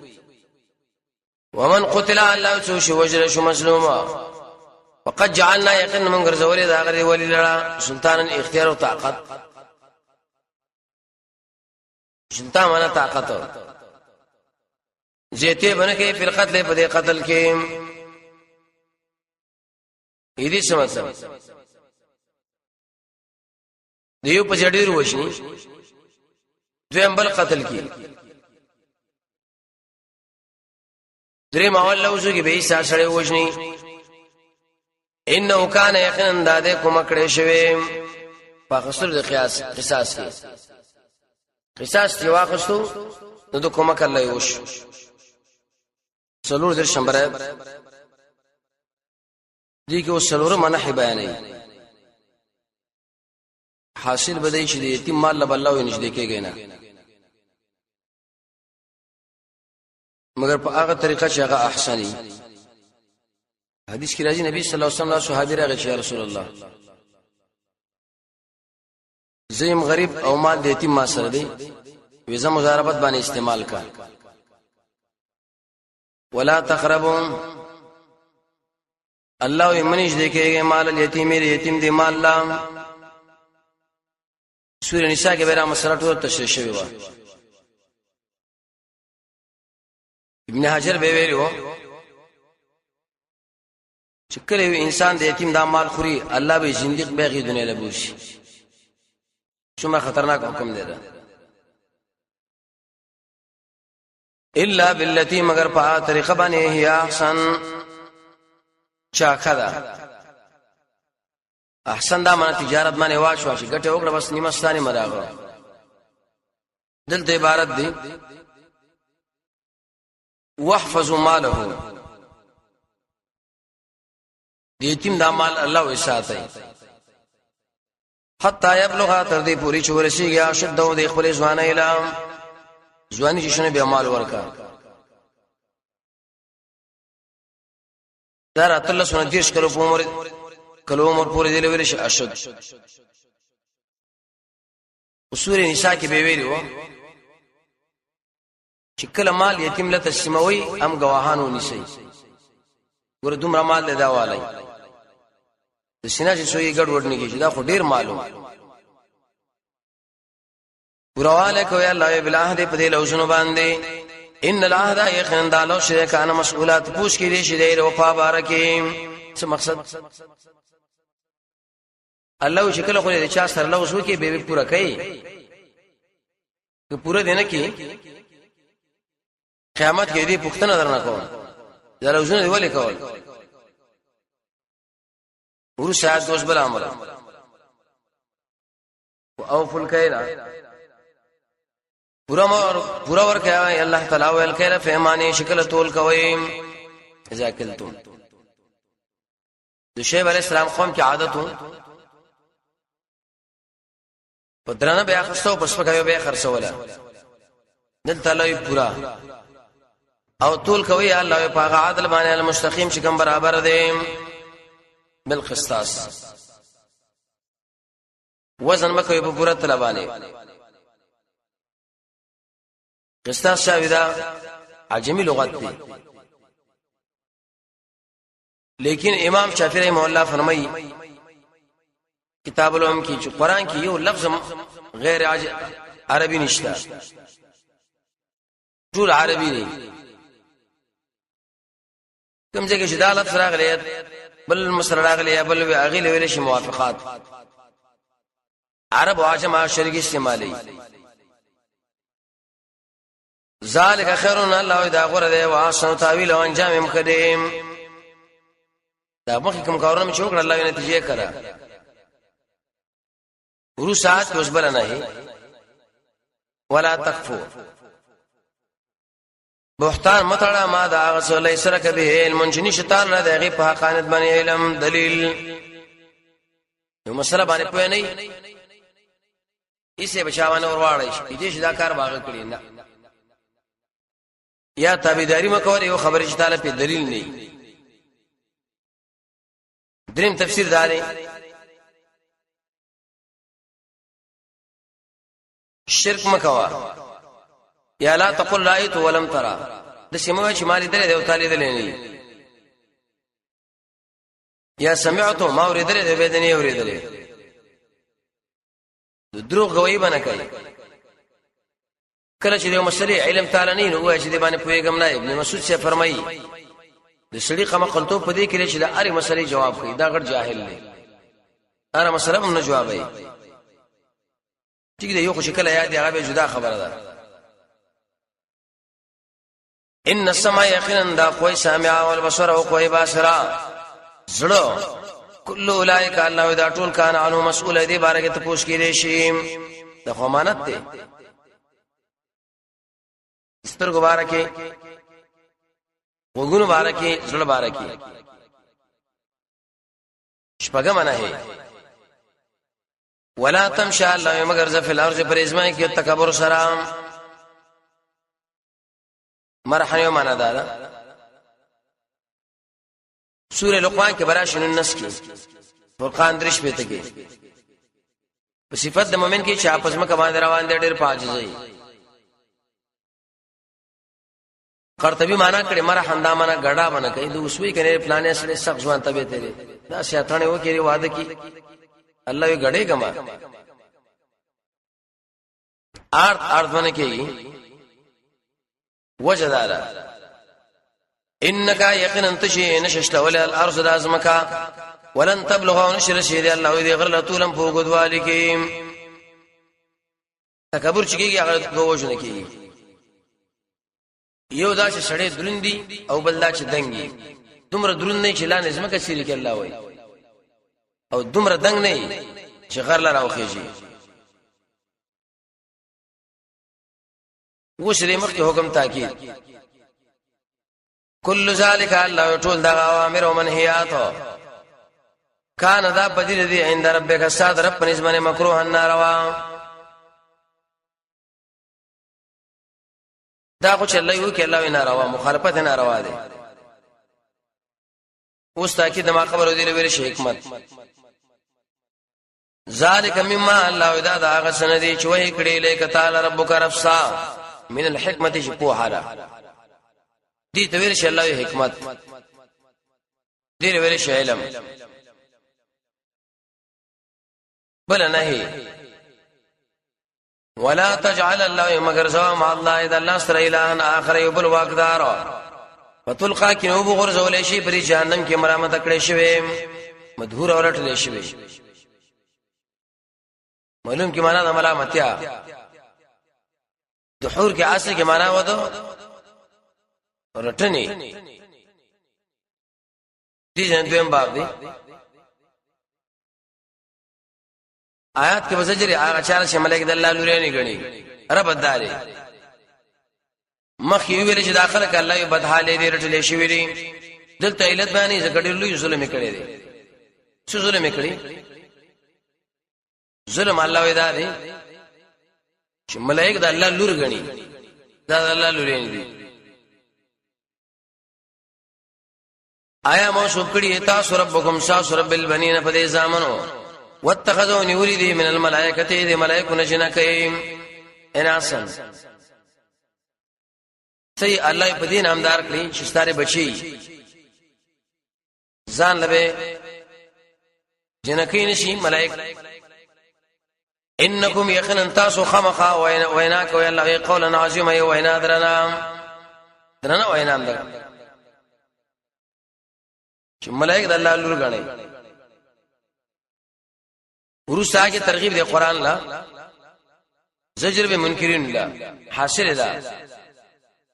ومن قتل الله شو وجر شو مظلوما وقد جعلنا يقين من غرزول دا غري ولي لرا سلطانا اختيار او طاقت سلطان معنا طاقت زيته بنه کې په قتل په دې قتل کې دې سمته دیو په جډیر وشني دویم بل قتل کی درې ماول لوزو کې به ایسا سره وشني انه کان یقینا داده کوم کړي شوی په خسر د قصاص کې قصاص دی واخستو نو د کوم کله یوش څلور در شمبره دي کې وسلوره منح بیانې حاصل بدای شي د یتیم مال له الله وینځ لیکيږي نه مگر په هغه طریقه چې هغه احسني حدیث کې راځي نبی صلی الله علیه وسلم صحابي راغی چې رسول الله زیم غریب او مال د یتیم ما سره دی ویزه مضاربت باندې استعمال کا ولا تقربوا الله یمنش دیکھے مال الیتیم یتیم دی مال لا سورہ نساء کې بیره مسله ټول تشریح شوی و ابن حجر به ویلو چې کله انسان د یتیم د مال خوري الله به زندګ به غي دنیا له بوشي څومره خطرناک حکم دی دا الا بالتي مگر په طریقه باندې هي احسن چا خدا احسن دا معنی تجارت باندې واښو چې ګټه وکړه بس نیمه ستانه مراغه دلته عبارت دی واحفظوا ماله د یتیم دا مال الله وساتي حتا يبلغ تر دې پوری چورشيږي شد د خپل ځوانه اعلان ځواني چې شنه به مال ورکا دا رات الله سنت دیش کلو عمر پوری دی ویل شي اشد سورې نساء کې به ویلو چې کله مال یتیم له تسموي ام گواهانو نشي ګور دومره مال له داوالای د سینا چې سوی ګډوډ نه کیږي دا خو ډیر معلوم ګورواله کوي الله بالله دې په دې لوښنو باندې ان العهد يخن دالو شرکان مسئولات پوښ کې دي شې او په بارکه څه مقصد الله شکل خو دې چا سره لوښو کې به پورا کوي که پورا دینه کې قیامت کې دې پښتنه درنه کوم دا لوښنه دی ولې کول ورشاد دوش بل امر او فل کیلا پورا ور کوي الله تعالی ول کیلا فهمانی شکل تول کوي اذا کلتم د شعیب علیہ السلام قوم کی عادت و پدرانه بیا خستو پس پکایو بیا خرڅوله دلته لوی پورا او تول کوي الله په عادل باندې المستقیم چې کوم برابر دی بالقسطاس وزن مکوي په پورا طلبانه قسطاس شاویدا عجمی لغت دی لیکن امام شافعی رحمه الله فرمایي کتاب العلم کی چې قران کې یو لفظ غیر عربي نشته ټول عربي دي کوم ځای کې چې دا لفظ راغلی بل مصر راغلی بل اغیل ویل شي موافقات عرب او عجم شرقي استعمالي ذالک خیرون الله دا غره دی واسن تعویل او انجام مقدم دا مخکې کوم کارونه چې وکړه الله نتیجه کړه ورو ساعت وسبل نه ولا تکفو بهتان متړه ما دا رسول سره کبه المنجنی شیطان را دغه په حقانیت باندې علم دلیل یو مسله باندې پوه نه ایسه بچاوانه ورواړی شي دې دا کار باغ کړی نه یا تابعداري مکوړي یو خبره چې تعالی په دلیل نه دریم تفسیر داري شرک مکوا یا لا تقل رایت ولم ترى د سیمه چې مالي درې دی او تعالی دلې نه یا سمعت ما اوریدل دی بدني اوریدل دروغ غوي بنه کوي کله چې یو مسلې علم تعالی نه نو چې دی باندې پويګم نه ابن مسعود سے فرمایي د سړي قمه قلتو په دې کې چې د اړ مسلې جواب کوي دا غړ جاهل دی اره مسله هم نه جوابي ټیک دی یو خو شکل یاد دی هغه جدا خبره ده ان السماء یقینا دا کوئی سامع او البصر او کوئی بصرا زړه کل اولئک الله دا ټول کان عنه مسئول دی بارے ته پوښ کړي شي د خمانت دی سترګو بارکه وګونو بارکه زړه بارکه شپږم نه هي ولا تمشى الله مگر ذ فی الارض پر ازمای کې تکبر سلام مرحنه معنا ده سوره لقمان کې براشن النس کې فرقان درش په ته کې په صفات د مؤمن کې چې आपस में کمان روان دي ډېر پاجزي قرطبي معنا کړي مرحن دا معنا غډا معنا کوي د اوسوي کنه پلانې سره سخت ځوان تبه ته دا شیطان و کې وعده کی الله یې غړې کما ارت باندې کې وجدارا انك يقينا تشي نششت ولا الارض لازمك ولن تبلغ نشر شيء الله دې غر لطولم فوقد والکیم تکبر چکیږي هغه دوجنه کیږي یو دا چې سړی درندي او بل دا چې دنګي دومره درند نه چې لانه زمکه سری کې الله وای او دومره دنګ نه چې غر لراو خيږي وشری مخ حکم تاکید کل ذالک الله ټول دا اوامر او منهیات کان ذا بدل دی عند ربک ساد رب پنځمنه مکروه الناروا دا خو چې الله یو کې الله ناروا مخالفت ناروا دي اوس تاکید ما خبرو دی لوي شي حکمت ذالک مما الله اذا دا غسن دی چې وਹੀ کړي لیک تعالی ربک رفسا من الحکمت چې په حاله دي تویل شي الله حکمت دي ویل شي علم بل نه ولا تجعل الله مگر زوا مع الله اذا الله سر اله اخر يبل واقدار فتلقى كنوب غرزول شي پر جهنم کې مرامت کړي شوی مدهور اورټل شوی معلوم کې معنا د ملامتیا دحور کې اصل کې معنا وته رټنی دي جن دویم باب دی آیات کې وزجر هغه چاله چې ملائکه د الله لوري نه غني رب داري مخ یې ویل چې داخله ک الله یو بدحالې دې رټلې شوې دي دلته علت باندې زګړې لوی ظلم کړي دي څه ظلم کړي ظلم الله ودا دي چې ملائکه د الله لور غني دا د الله لوري نه دي آیا موصوف کړي تاسو ربکم تاسو رب البنین په دې زامنو واتخذوا نوريدي من الملائکه دې ملائکه نجنا کوي اناسن سي الله په دې نامدار کړی چې ستاره بچي ځان لبه جنکین شي ملائک انکم یقینا تاسو خمخا ویناک وی الله قولا عظیما وینا درنا وینا در چې ملائک د الله لور غني ورسا کې ترغیب دی قران لا زجر به منکرین لا حاصل ده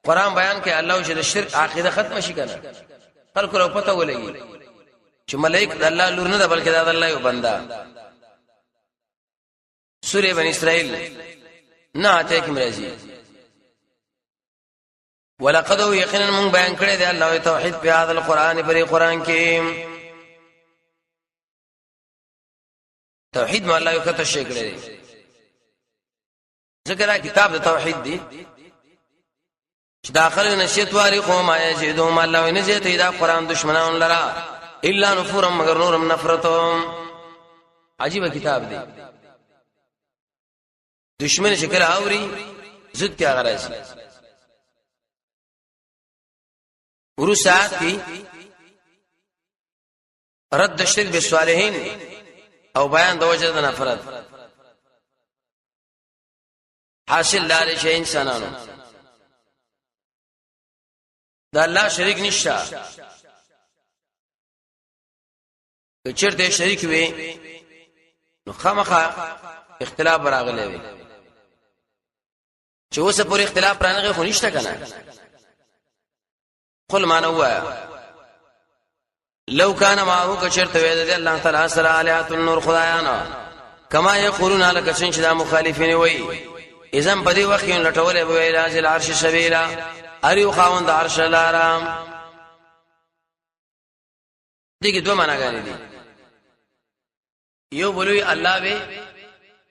قران بیان کې الله چې د شرک عقیده ختم شي کنه خلکو له پته ولګي چې ملائک د الله لور نه ده بلکې د الله یو بندا سوره بنی اسرائیل نه اته کې مرضی ولقد یقینا من بیان کړی دی الله توحید په هغه القرآن پر قرآن کې توحید مو الله یو کته شي کړی دی ذکر کتاب د توحید دی چې داخله نشیت واری قوم یجدهم الله نزیت دا قرآن دشمنان لرا الا نفورا مگر نورم نفرتهم عجیب کتاب دی دشمن شکل اوري زد کیا غراځي ورسات کی رد الشرك بالصالحين او بیان د وجه د نفرت حاصل لاره شي انسانانو دا الله شریک نشته چیرته شریک وي نو خامخا اختلاف راغلی وي چې اوسه پر اختلاف رانغه خو نشته کنه قل ما نوا لو كان معه كشرت ويد الله تعالى سره الهات النور خدایانا کما یقولون لك شنش دا مخالفین وی اذن په دې وخت کې لټولې به علاج العرش سبیلا اریو خاوند عرش الارام دغه دوه معناګانې دي یو بولوي الله به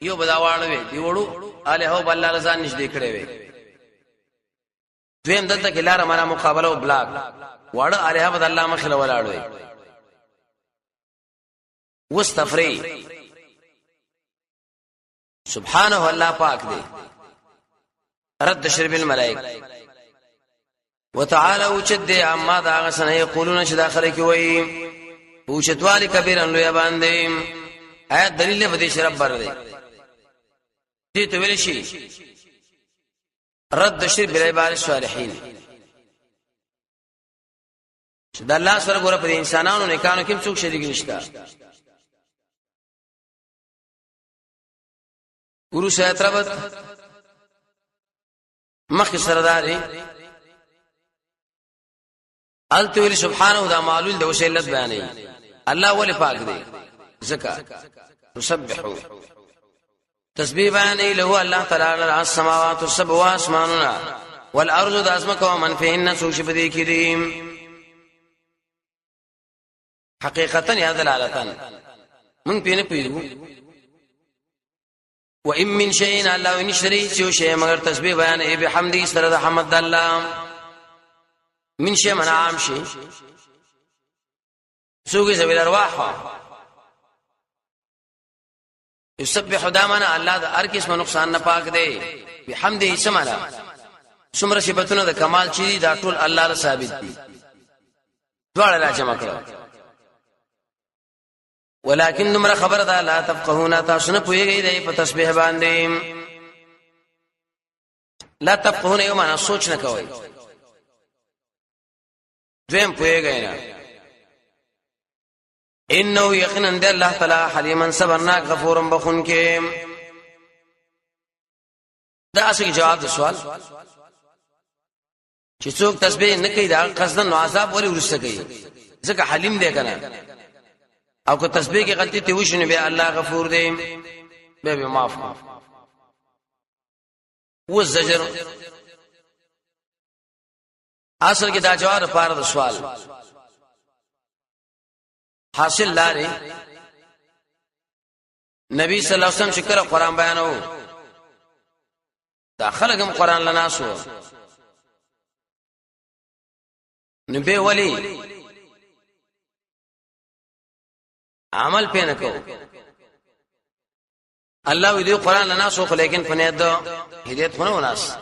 یو بداواړ وي دی وړو الہو بل الله رضان نشدې کړي وي دویم دلته کې لار معنا مقابله او بلاک واړه الہ بد الله مخله ولاړ وي واستفری سبحانه الله پاک دی رد شرب الملائک وتعالى وجد عما دا غسن یقولون چې داخله کې وي او شتوال کبیر ان لوی باندې آیت دلیل به دې شرب بر دی دې ته ویل شي رد شرب العباد الصالحین چې د الله سره ګوره په انسانانو نه کانو کې څوک شریک نشته ګورو ساتربت مخ سرداري التویل سبحانه دا معلول د وسیلت بیانې الله ولي پاک دی زکا تسبحوا تسبیح بیانې له الله تعالی السماوات السبع واسماننا والارض داسمک ومن فيهن سوش بدی کریم حقیقتا یا دلالتن من پینه پیدو و ام من شيء الله نشری سو شی مگر تسبیح بیانې به حمدی سره د حمد الله من شيء من عام شيء سوق سبيل الارواح يسبح دامنا الله د هر قسم نقصان نه پاک دی بحمده سمانا څومره صفاتونه د کمال چي دا ټول الله را ثابت دي دواړه لا جمع کړو ولكن نمر خبر دا لا تفقهون تاسو نه پويږئ دی په تسبیح باندې لا تفقهون یو معنا سوچ نه کوئ دویم پویږئ نه انه یقینا د الله تعالی حلیما صبرناک غفور بخون کې دا اصلي جواب د سوال چې څوک تسبیح نه کوي دا قصدن عذاب ولې ورسته کوي ځکه حلیم دی کنه او که تسبیح کې غلطی ته وشنه به الله غفور دی به معاف و زجر اصل کې دا جواب لپاره د سوال حاصل لاري نبی صلی الله علیه وسلم شکر قرآن بیانو دا خلقم قرآن لناسو نبی ولی عمل پینه کو الله وی دی قرآن لناسو خو لیکن پنه د هدایت خو نه وناس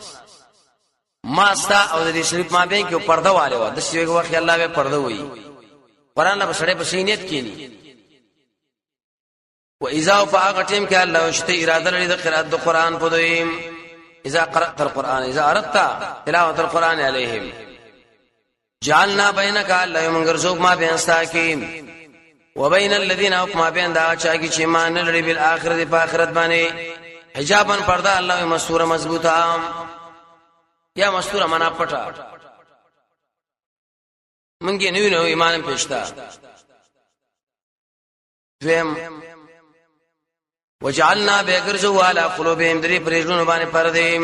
ما استا او د شریف ما به کې پرده والے و د شیوه وخت الله به پرده وی قرآن له سړی په سینیت کینی و اذا فاقتم ک الله شته اراده لري د قرات د قرآن په دویم اذا قرات القرآن اذا اردت تلاوه القرآن عليهم جعلنا بينك الله منغرزوک ما بین استاکیم وبين الذين ما بين دا چا کی چې مان لري بالاخره په اخرت باندې حجابن پرده الله مستوره مضبوطه یا مستوره معنا پټه منګي نو ایمان پېشتا دویم وجعلنا بغرزو على قلوبهم دري پرېژنو باندې پردې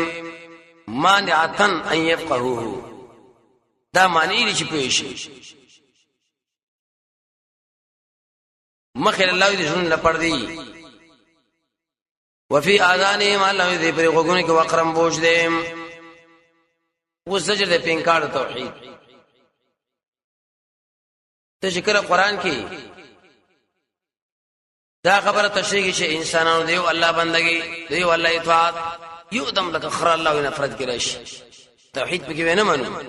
مانعتن ان يفقهوه دا معنی لري چې پېشي مخل الله دې جن لپردي وفي اذانهم الله دې پر غوګونه کې وقرم بوج دې و زجر دې پینکار توحید ته ذکر قرآن کې دا خبره تشریح چې انسانانو دیو الله بندگی دیو الله اطاعت یو دم لك خر الله نفرت کړش توحید پکې ونه منو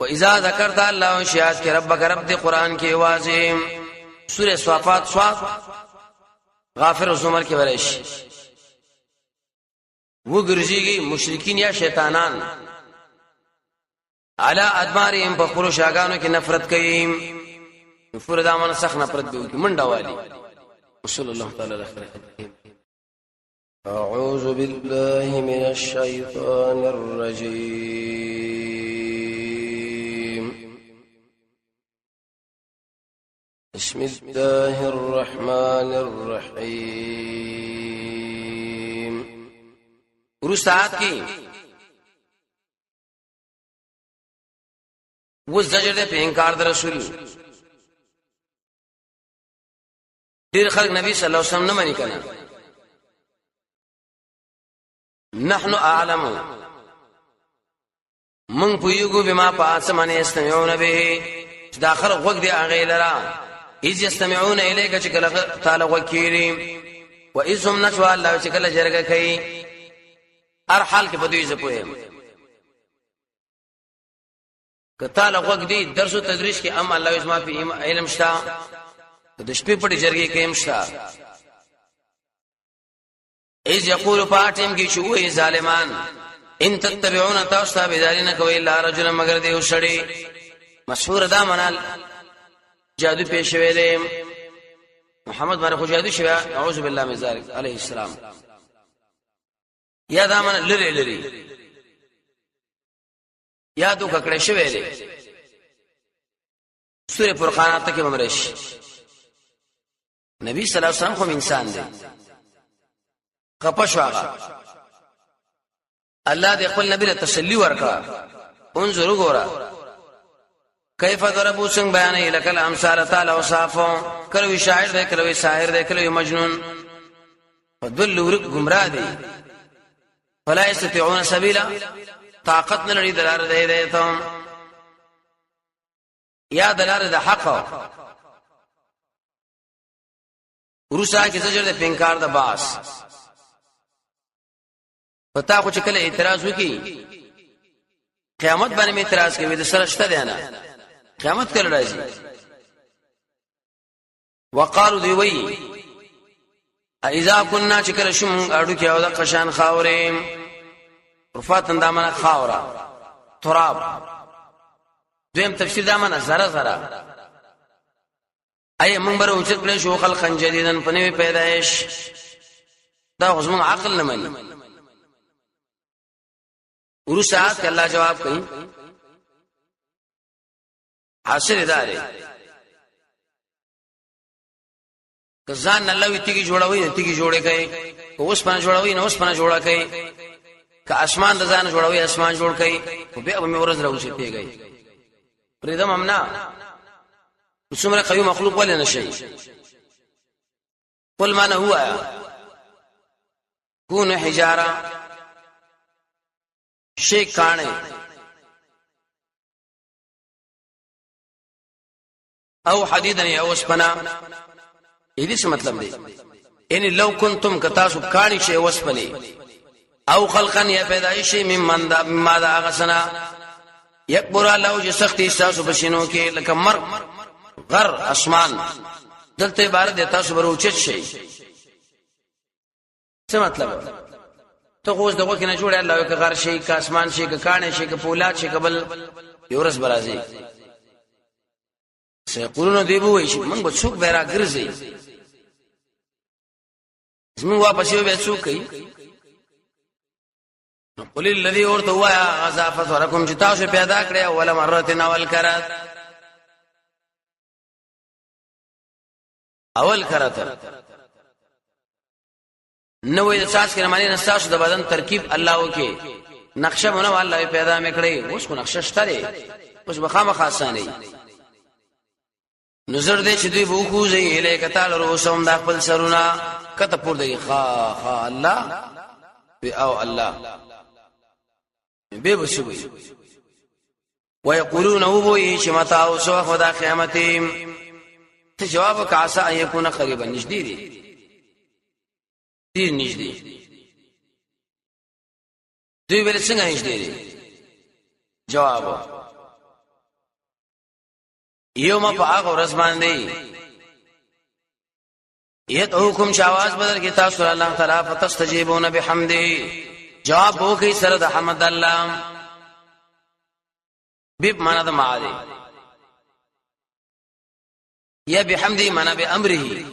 واذا ذکرت الله شیات کې ربک رب دې قرآن کې واضح سوره صافات صاد غافر او زمر کې ورش و ګرځيږي مشرکین یا شیطانان علی ادبارهم په خورو شاګانو کې نفرت کوي نفور دامن سخ نفرت به کی منډه والی صلی الله تعالی علیه وسلم اعوذ بالله من الشیطان الرجیم بسم الله الرحمن الرحیم ورستات کی وہ زجر دے په انکار در رسول ډیر خلک نبی صلی الله علیه وسلم نه مانی کنه نحنو اعلم من پویګو بما پاسمانه استمعون به داخل وګ دی اغه لرا اذ يستمعون اليك چې کله تعالی وکيري و اذ هم نشوا الله چې کله جرګه کوي هر حال کې بدوي زپوي کته لغوګ دی درس او تدریس کې ام الله اسما په علم شتا د شپې پټي جرګې کې هم شتا اذ یقول فاتم کی شوې ظالمان ان تتبعون تاسو بذالین کوي الا رجل مگر دی وشړي مشهور دا منال جادو پیښ ویلې محمد باندې خو جادو شوی اعوذ بالله من ذلک علیه السلام یا دا من لری یادو ککړې شوی دی سورې فرقان ته کې بمرش نبی صلی الله علیه وسلم خو انسان دی خپشواغه الله دې خپل نبی له تسلی ورکړه انظر وګوره کیف ضربوا څنګه بیان یې لکل امثال تعالی وصافو کلوې شاعر دی کلوې شاعر دی کلوې مجنون فدل ورک گمراه دی فلا یستطيعون سبیلا طاقت نه لري دلار دی هدایت یا دلار د حق ورسا کې زجر د پینکار د باس پتا خو چې کله اعتراض وکي قیامت باندې اعتراض کوي د سره شته دی نه قیامت کله راځي وقالو دی وی اذا كنا چکل شم اډو کې او د قشان خاورې رفات اندامه خاورا تراب دویم تفسیر دامه زره اي منبر اوچت کړي شو خلق جديدن پنوي پیدائش دا غزم عقل نه مني ورسات الله جواب کوي حاصل ادارې ځان الله وی تیږي جوړوي تیږي جوړه کوي اوس پنه جوړوي نو اوس پنه جوړه کوي که اسمان د ځان جوړوي اسمان جوړ کوي او بیا به ورځ راوځي پیږي پرېدم امنا څومره قوي مخلوق ولې نشي قل ما هو كون حجاره شي کانه او حديدا او اسپنا دې څه مطلب دی ان لو کنتم کتاسو کانی شي وسپنی او خلقا یا پیدایشی مما دا غسنا یکبر الله جو سختی تاسو بشینو کې لکه مرغ غر اسمان دلته عبارت دی تاسو بروچت شي څه مطلب ته خوښ دغه کې نه جوړه الله یو غر شي کا اسمان شي کا کانه شي کا پولاد شي قبل یورس برازي سيقولون دیبو شي من به څوک بیره ګرځي زمو واپس یو به څوک کوي قل الذي ورتوا غزافت ورکم چې تاسو پیدا کړی اول مرتين اول کرات نو د ساس کې معنی نساس د بدن ترکیب الله وکي نقشه مونږ الله پیدا میکړی اوس کو نقشه شته اوس بخامه خاصانه نظر دې چې دوی بو کوزي الیک تعالی روسم د خپل سرونه کته پور دی خا الله او الله به وسوي ويقولون هو شمتا او سو خدا قیامتیم ته جواب کاسا يكون قريبا نږدې دي نږدې دوی ول څنګه نږدې دي جواب یوم فاق ورځ باندې یدعوکم شواز بدل کی تاسو الله تعالی فتستجیبون بحمده جواب وو کوي سره د حمد الله بب معنا د معالی یا بحمده معنا به امره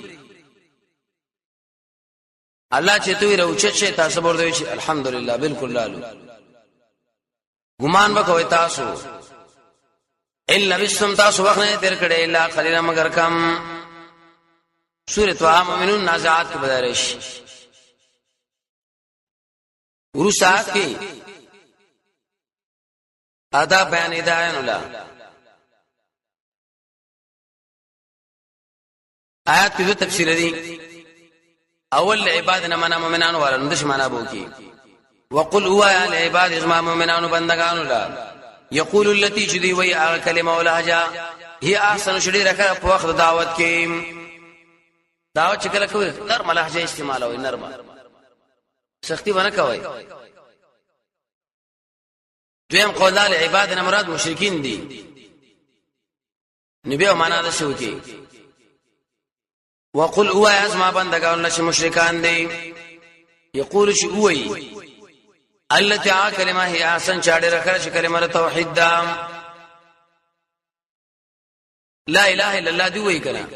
الله چې توي روچت شي تاسو ورته شي الحمدلله بالکل لالو ګمان وکوي تاسو الا بسم تاسو وخت نه تیر کړي الا قليلا مگر کم سورۃ طه مومنون نازعات کې بدارش ورسات کې ادا بیان هدايت الله آیات کې تفسیر دي اول عبادنا منا مومنان ورن دش معنا بو کې وقل هو يا العباد اسما مومنان بندگان الله يقول التي جدي وهي كلمه ولهجه هي احسن شدي رکه په وخت دعوت کې دعوت چې کله کوي نرمه لهجه استعمالوي نرمه سختی ونه کوي دویم قول العباد مراد مشرکین دي نبی معنا ده شو کې وقل هو اسما بندگان نش مشرکان دي يقول شو وي التي كلمه هي احسن چاړه رکړه کلمه توحید دا لا اله الا الله دی وی کړه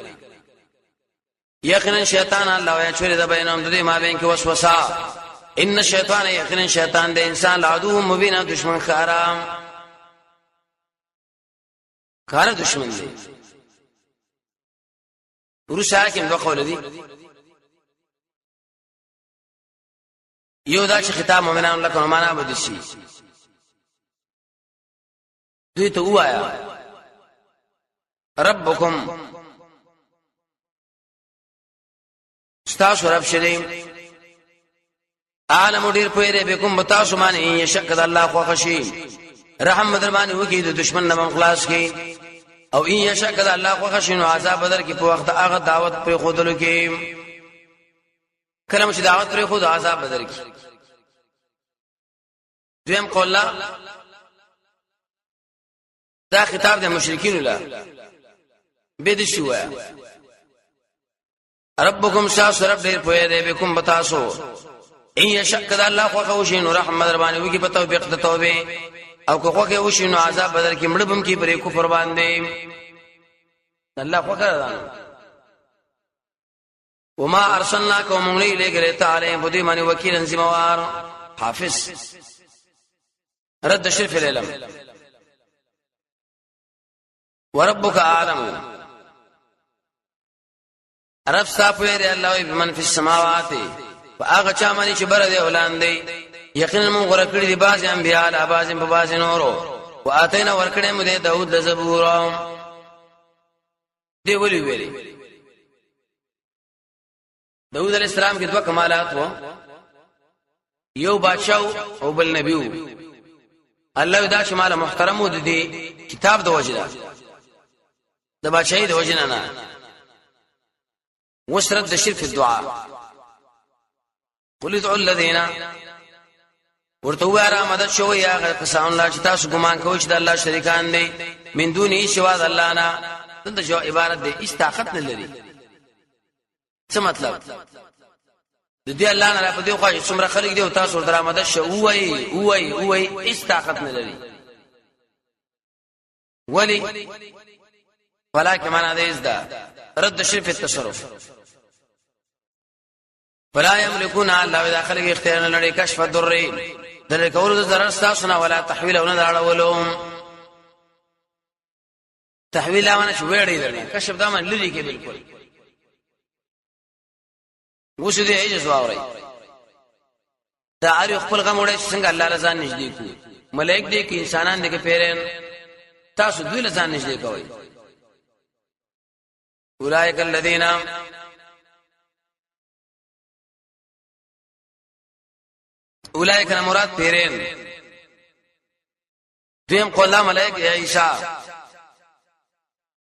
یقینا شیطان الله یا چوری د بینهم د ما بین کې وسوسه ان الشیطان یقینا شیطان د انسان عدو مبین دشمن خار دشمن دی ورسره کې دوه قول دي یو دا چې خطاب مومنان لکه معنا بده شي دوی ته وایا ربکم استاسو رب شری عالم ډیر پویره بكم بتاسو باندې شک د الله خو خشي رحم دربانې وکي د دشمن نه خلاص کی او ان شک د الله خو خشي نو عذاب بدر کی په وخت هغه دعوت پر خودلو کې کلم چې دعوت پر خود عذاب بدر کی دویم قول دا خطاب د مشرکین له بيد شو ربکم شاس رب دې په دې بكم بتاسو ان يشک الله خو خوشي نو رحمت ربانه وکي په توبې د توبه او کو خو کې وشي نو عذاب بدر کې مړبم کې پرې کفر باندې الله خو کړه وما ارسلناك ومن اليك تعالى بدي من وكيلا زموار حافظ رد شرف العلم وربك اعلم رب صاحب دی الله بمن فی السماوات واغه چا مانی چې بر دی ولاندې یقینا موږ غره کړی دی باز انبیاء له باز په باز نورو واتینا ورکړې مو دی داوود د زبور دی ویلي داوود علیہ السلام کې دوه کمالات وو یو بادشاہ او بل نبی وو الله دا شماله محترم وو دی کتاب د وجدا د بادشاہي د وجنا نه وسرد د شرک الدعاء قل ادعوا الذين ورته واره مدد شو یا کسان الله چې تاسو ګمان کوئ چې د الله شریکان دي من دونه سوا د الله نه دغه جو عبارت دی استاقت نه لري څه مطلب د دې الله نه په دې خو چې څومره خلک دي او تاسو ورته مدد شو وای استاقت نه لري ولی ولکه معنا دې زدا رد شرف التصرف فلا يملكون الله داخل اختیار نه لري کشف الضر در کول ضرر تاسو نه ولا تحویل او نه راړولم تحویل امانه شو وړي درنه کشف دا من لري کې بالکل وسه دې ایجز واوري دا اړ خپل غم وړي څنګه الله لزان نږدې کو ملائک دې کې انسانان دې کې پیرن تاسو دوی لزان نږدې کوي اولئک الذین اولئک مراد پیرین دیم قولا ملائک عیسی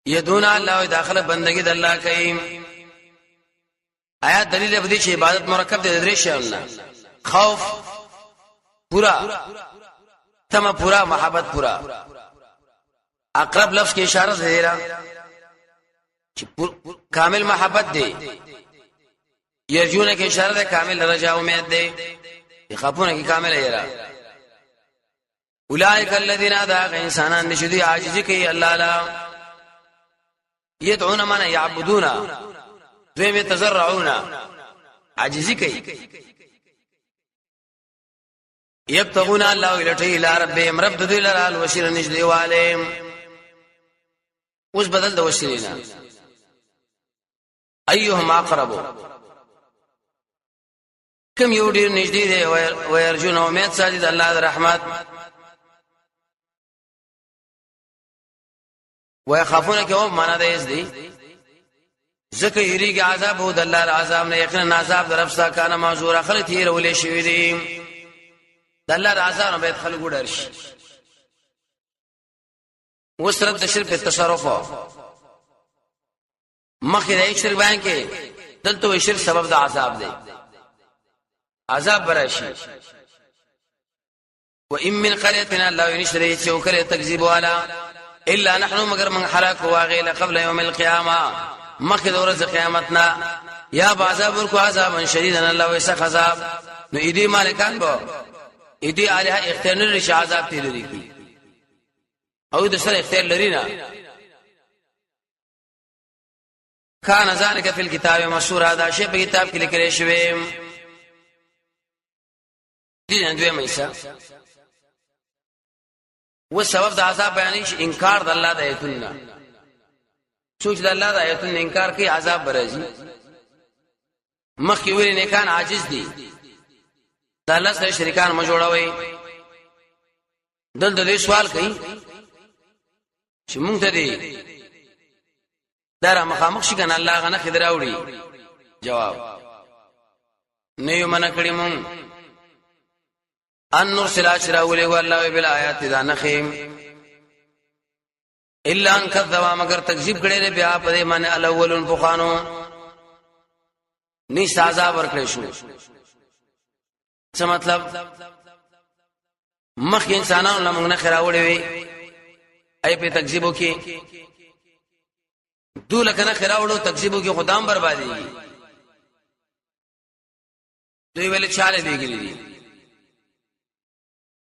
یدون الله داخله بندگی د الله کوي آیات دلیل به دي چې عبادت مرکب دي درې شیونه خوف پورا تم پورا محبت پورا اقرب لفظ کی اشاره ده را چې کامل محبت دی یرجون کی اشاره ده کامل رجا امید دی يخافون کی کامل یرا اولئک الذین ادعوا انسانان نشدی عاجزی کوي الله لا يدعون من يعبدون ذم يتزرعون عاجزی کوي يبتغون الله الى ربهم رب ذل الوسيله نجدي والهم اوس بدل د وسیلینا ايهم اقرب کم یو ډیر نږدې دی او ارجون امید ساتي د الله رحمت ويخافون که معنا ده از دي زکه یریږي عذاب او د الله عذاب نه یقینا عذاب در افسا کنه معذور خلک هیر ولې شوی دي د الله عذاب نه به خلک وډر شي وسرت د شرک التصرف مخې د شرک باندې دلته شرک سبب د عذاب دی عذاب براشي وان من قريه لا ينشري شوكر تكذيب ولا الا نحن مگر من حلاك واغيل قبل يوم القيامه مخذ ورز قیامتنا یا بعذاب کو عذاب شديدا الله ويسخ عذاب نو ايدي مالکان بو ايدي الها اختیار لري ش عذاب تی لري کی او د سره اختیار لري نه کان ذلك في الكتاب مشهور هذا شی په کتاب کې لیکل شوی دي دوی مېسا و سبب د عذاب بیانې چې انکار د الله د ایتونو سوچ د الله د ایتونو انکار کوي عذاب برازي مخکې ویل نه کان عاجز دي د الله سره شریکان ما جوړوي دلته سوال کوي چې مونږ ته دي دره مخامخ شي کنه الله غنه خدای راوړي جواب نه یو منع کړی مونږ ان نرسل اشراوله والله بالآیات ذا نخیم الا ان كذب مگر تکذیب کړي بیا په معنی الاولون بخانو ني سزا ورکړي شو څه مطلب مخ انسانانو لمغه نه خراوړي وي اي په تکذیب وکي دوله کنه خراوړو تکذیب وکي خدام بربادي دوی ویل چاله دیګلي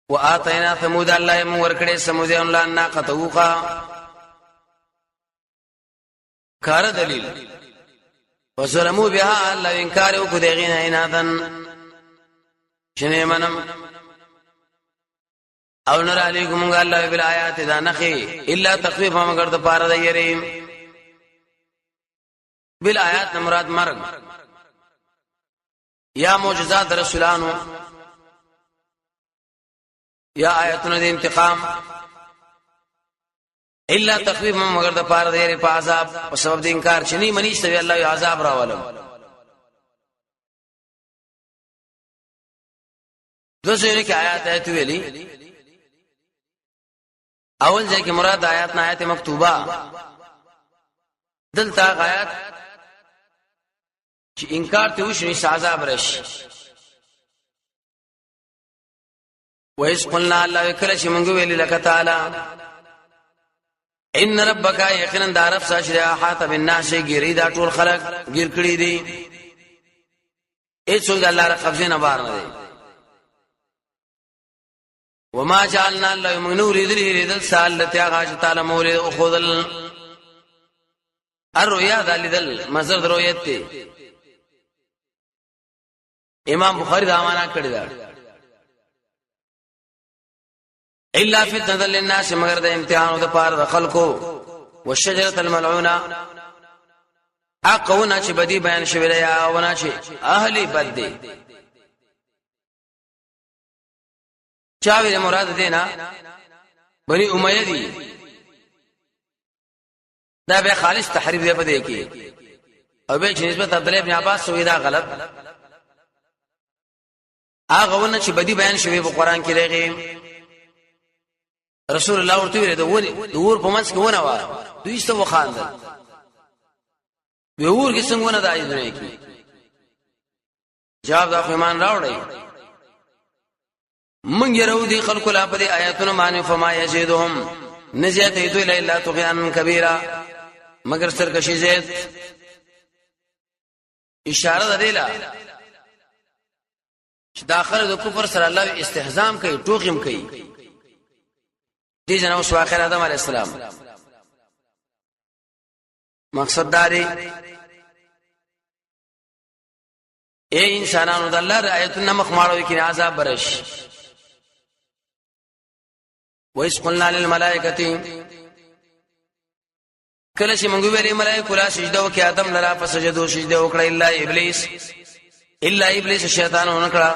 وآتینا ثمود الله يم ورکړې سمودیان لا ناقه وخا کار دلیل وظلموا بها الله انکار وکړي دغینه انادن شنه منم او نر علیکم الله بالآیات ذا نخي الا تخفیف مگر د پاره د یری بل آیات مراد مرګ یا معجزات رسولانو یا آیاتونه د انتقام الا تخفیف مگر د پاره د په عذاب او سبب د انکار چني منی سوي الله یو عذاب راولم. دوسری کې آیات ویلي اول ځکه مراد آیات نه آیات مکتوبه دلته آیات چې انکار ته وشي عذاب راشي. وَإِذْ قُلْنَا اللَّهُ كَلَّ شَيْءٍ مَنْ وَيْلِ لَكَ تَعَالَى ان ربک یقینا دارف ساشره احاط بالناس گیری دا ټول خلق گیر کړی دي هیڅ څنګه الله را قبضه نه بار نه دي. وما جعلنا الله من نور ذل سالت غاش تعالی مولد او خذل الرؤيا ذل مصدر رؤیت ته امام بخاری دا معنا کړی دا الا فتنه للناس مگر د امتحان او د پاره د خلقو والشجره الملعونه اقونا چې بدی بیان شوی دی او نه چې اهلی بد دی چاوی مراد دینا بنی امیہ دی دا به خالص تحریف دی په دې کې او به نسبت عبد الله ابن عباس سوی دا غلط هغه ونه چې بدی بیان شوی په قران کې راغی رسول الله ورته ویل د ور په منځ کې ونه و دوی ست وخاندل به ور کې څنګه ونه دای دی کی جواب د ایمان راوړی من يرو دي خلق لا په آیاتونو باندې فما یزيدهم نزيت ایدو الا طغیان کبیره مگر سرکشی زید اشاره ده له چې داخله د کفر سره الله استهزام کوي ټوکیم کوي دي جنو شو اخر آدم علیہ السلام مقصد داري اے انسانانو د الله آیاتونه مخ ماړو کې عذاب برش. وَإِذْ قُلْنَا لِلْمَلَائِكَةِ کله چې موږ ویلې ملائکه لا سجده وکړه آدم لرا فسجدوا سجده وکړه الا ابلیس شیطان ونکړه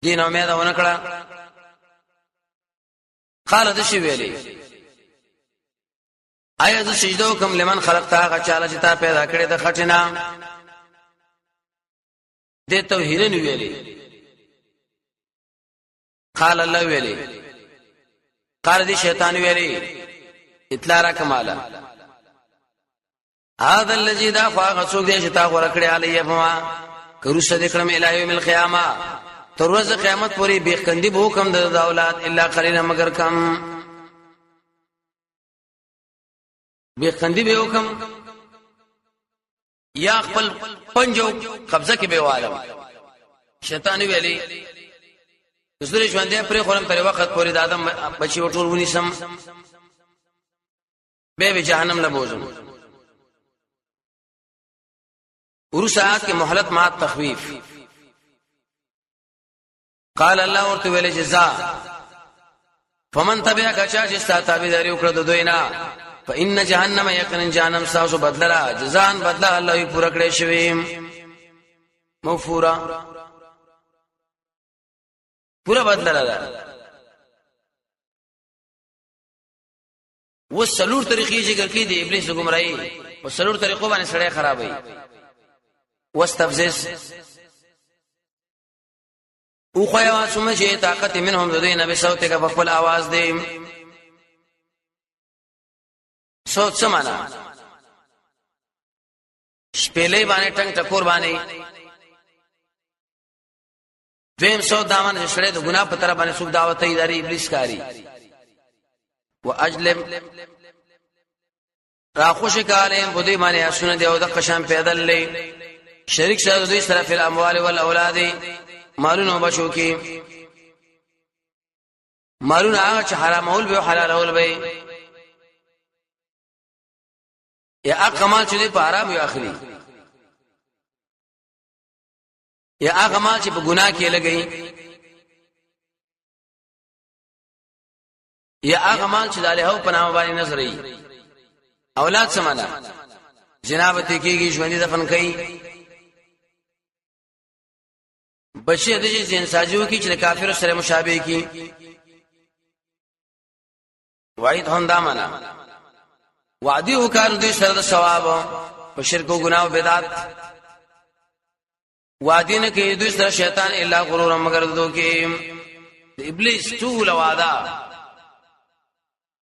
دین امید ونکړه قال د شی ویلې آیا د سجده کوم لمن خلقتا غچاله چې تا پیدا کړې د خټینا د توحید نه ویلې قال الله ویلې قال دي شیطان ویلې اطلاع را کمالا هذا الذي دا فاغ سوق دې شتا غور کړې علی فما کرو صدق کرم الهی یوم القیامه تر ورځ قیامت پورې بیخندی به حکم د اولاد الا قلینا مگر کم بیخندی به حکم یا خپل پنجو قبضه کې به عالم شیطان ویلې زړه ژوندې پر خورم تر وخت پورې د ادم بچي وټول ونی سم به جهنم لبوزم ورسات کې مهلت مع تخويف. قال الله ورته ویل جزاء فمن تبعك چا چې ستا تابعداري وکړه د دوینا فإن جهنم یقینا جهنم ساسو بدلرا جزاء بدلا الله یې پورا کړی شوی مغفورا پورا بدلرا. وسلور طریقې ذکر کړي د ابلیس گمراهي وسلور طریقو باندې سړی خرابوي. واستفزز او خیا سم چې طاقت منهم ذین بصوتک فخل आवाज دې صوت سمانا شپېلې باندې ټنګ ټکور باندې دیم صوت دامن شړې د ګناه په طرف باندې سوق دعوت اداري ابلیس کاری واجلم را خوش کالم بده باندې اسونه دی او د قشم پیدل لې شریک سره دوی سره په اموال او اولاد مالونو بچو کې مالونه هغه چې حرام اول به حلال اول به یا اقمال چې په حرام یو اخلي یا هغه مال چې په ګناه کې لګي یا هغه مال چې د الله په نام باندې نظر ای اولاد سمانا جنابت کیږي ژوندۍ دفن کوي بچي د دې انساجو کې چې کافر سره مشابه کی وعید هوندا معنا وعدي وکړ دې سره د ثواب او شرک او ګناه او بدعت وعدي نه کې دوی سره شیطان الا غرور مگر دوکې ابلیس ټول وعده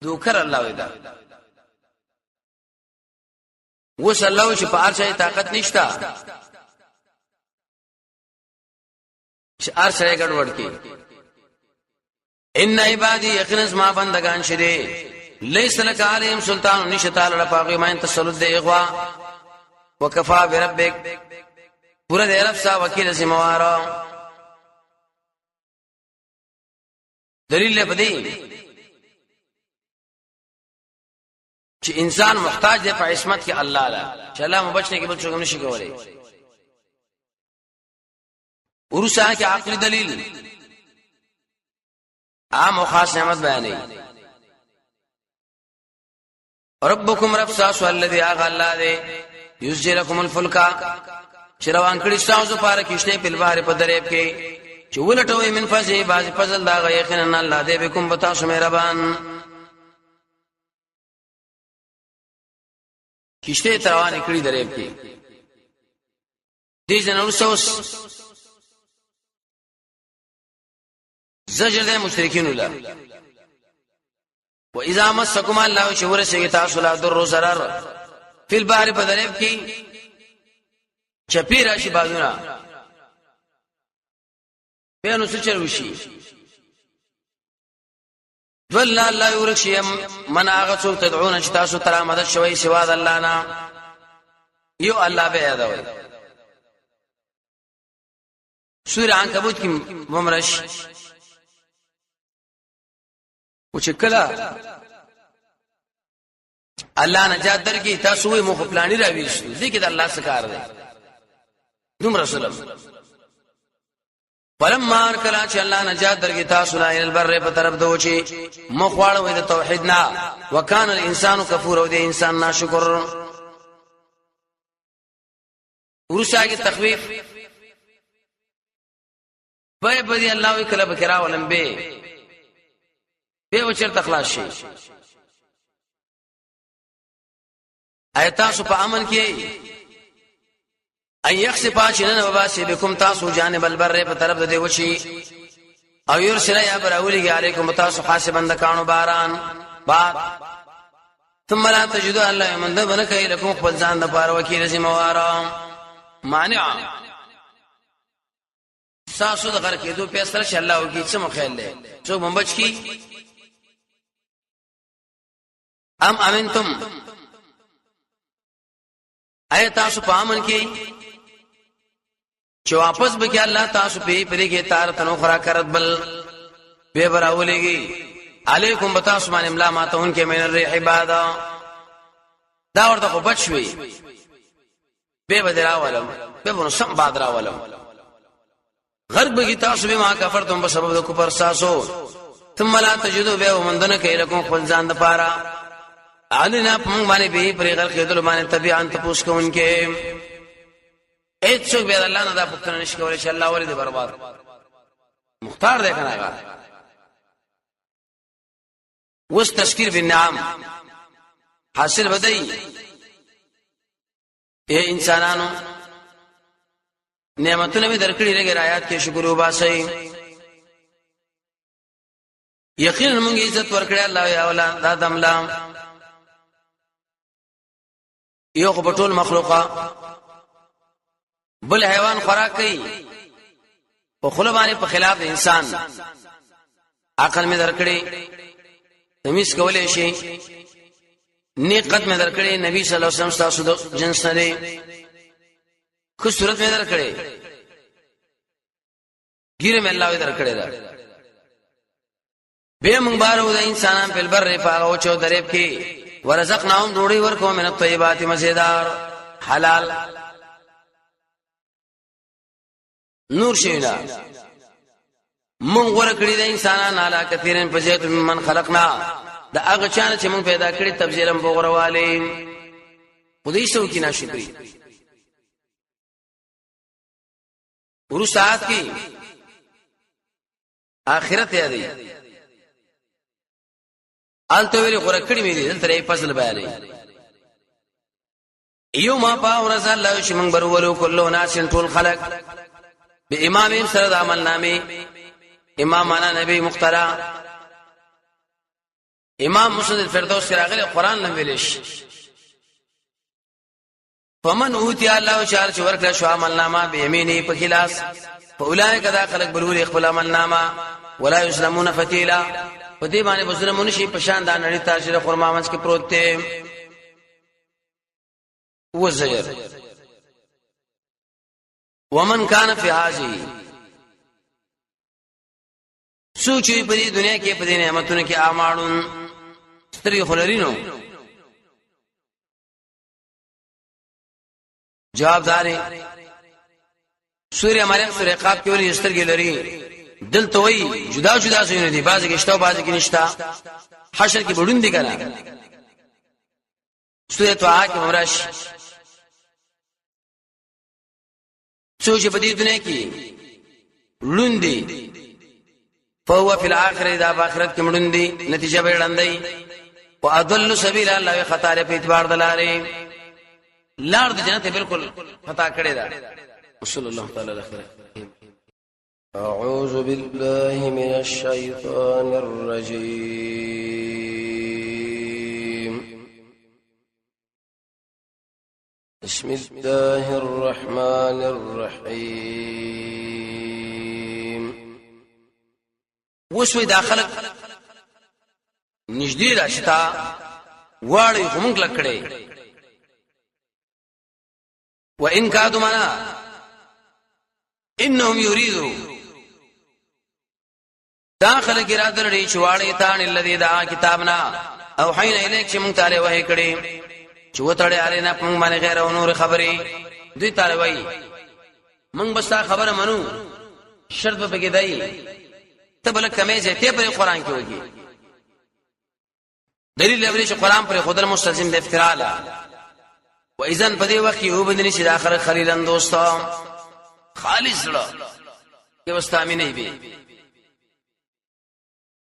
دوکر الله ودا وسلو چې په ارشای طاقت نشتا چې ارشای ګډوډ کې ان عبادي یقینس ما بندگان شری لیس لک علیم سلطان نشتا لپاغي ما تسلط دی اغوا وکفا بربک پورا دې رب صاحب وکیل سیموارا دلیل بدی چې انسان محتاج دی په عصمت کې الله لا چې الله مبچنه کې بل څه نشي کولای ورسره کې عقلی دلیل عام او خاص نعمت بیانې ربکم رب ساس الذی اغلا دی یسجلکم الفلک شروان کړي تاسو پاره کښته په بحر په دریاب کې چې ولټوي من فزي باز فضل دا غي یقینا الله دې بكم بتا سو مهربان کښته تروان کړي دریاب کې دې جنور سوس زجر دې مشرکین الله و اذا مسكم الله شور شي تاسو لا در zarar فی البحر په دریاب کې چپی راشي بازونه په نو څه چل وشي ول الله یورشی من هغه څوک تدعون چې تاسو تر مدد شوي سوا د الله نه یو الله به یادوي سورہ عنکبوت کې ومرش او چې کله الله نجات درکې تاسو یې مخ پلاني راويشي ځکه د الله سکار دی دوم رسول الله فلما کلا چې الله نجات درکې تاسو لا البر په طرف دوچی مخواړه وې د توحید نه وکانه الانسان کفور او د انسان ناشکر ورشاګه تخویف به بدی الله وکړه بکرا ولم به وچر تخلاص شي ایت سو په امن کې اي يخسفا چنن وباسي بكم تاسو جانب البر په طرف د دی وشي او يرسل يا براولي عليكم تاسو حاسبا دکانو باران بعد ثم لا تجدوا الله يمند بنکای لكم خپل ځان د پاره وکیل سیموارا مانع تاسو د غر کې دوه پیسې سره الله وکي څه مخیل له څو بمبچ کی ام امنتم اي تاسو پامن کې چې واپس به کې الله تاسو په پرې کې تار تنو خرا کرت بل به براولېږي علیکم بتاسو باندې املا ماتون کې من الريح عباده دا ورته خو بچوي به بدرا ولم به ونو سم بادرا ولم غرب کې تاسو به ما کفرتم په سبب د کفر ساسو ثم لا تجدوا به ومندن کې لكم خپل ځان د پاره علنا پم باندې به پرې غل کېدل باندې تبعان تپوس کوونکې هیڅ څوک به الله نه دا پوښتنه نشي کولای چې الله ولې برباد مختار دی کنه وس تشکیر بالنعم حاصل بدای اے انسانانو نعمتونه می درکړي لګي آیات کې شکر وباسئ یقینا موږ عزت ورکړی الله یا اولاد آدم لا یو په ټول مخلوقات بل حیوان خوراک کوي په خله باندې په خلاف انسان عقل می درکړي تمیز کولای شي نیقت می درکړي نبی صلی الله علیه وسلم تاسو د جنس نه خو صورت می درکړي ګیره می الله درکړي دا به موږ بارو د انسانان په بر په او چو دریب کې ورزقناهم روړي ورکو من الطيبات مزیدار حلال نور شینا مونږ ورکړي د انسانانو علا کثیرن فزیت من خلقنا دا هغه چانه چې مونږ پیدا کړی تفضیلا بغروالي خدای سو کی ناشکری ورو ساعت کی آخرت یادی آلته ویلي غره کړي مې دي دلته فصل بیانې یو ما پا ورز الله چې موږ برولو کله ناس ټول خلق به امام سره د عمل نامې امام معنا نبی مخترا امام مسند الفردوس راغلی قران لم ویلش فمن اوتی الله شار چې ورکړه شو عمل نامه به یمینه په خلاص فاولئک ذا خلق برولي خپل عمل نامه ولا یسلمون فتیلا په دې باندې بزرمون شي په شان د نړۍ تاثیر خرما منځ کې پروت دی وزیر ومن کان فی هذه سوچي په دې دنیا کې په دې نعمتونو کې اعمالون ستري خلرینو جواب داري سورہ مریم سورہ قاف کې ورې سترګې لري دلته وای جدا جدا څه دي بعضی کې شته بعضی کې نشته حشر کې بډون دي کنه سورہ طه کې مرش سوچ په دې دنیا کې لوندي فهو في الاخره اذا باخرت کې مړوندي نتیجه به وړاندې او اضل سبیل الله خطا له په اعتبار دلاره لار د جنت بالکل خطا کړي دا صلی الله تعالی علیه وسلم اعوذ بالله من الشیطان الرجیم بسم الله الرحمن الرحیم وسوي داخله نږدې راشتا واړی هم کلکړې وان کادو معنا انهم يريدوا داخله کې را درړي چواړې تان الذي دا کتابنا او حين اليك چې مونږ تعالی وحي کړي چې وتړې علينا پم باندې غیر او نور خبرې دوی تعالی وایي مونږ بس خبره منو شرط به کې دی ته بل کمې ځای ته پر قران کې وږي دلیل لري چې قران پر خود مستلزم د افتراء لا و اذن په دې وخت یو بدني چې داخله خلیلن دوستان خالص له کې واستامي نه وي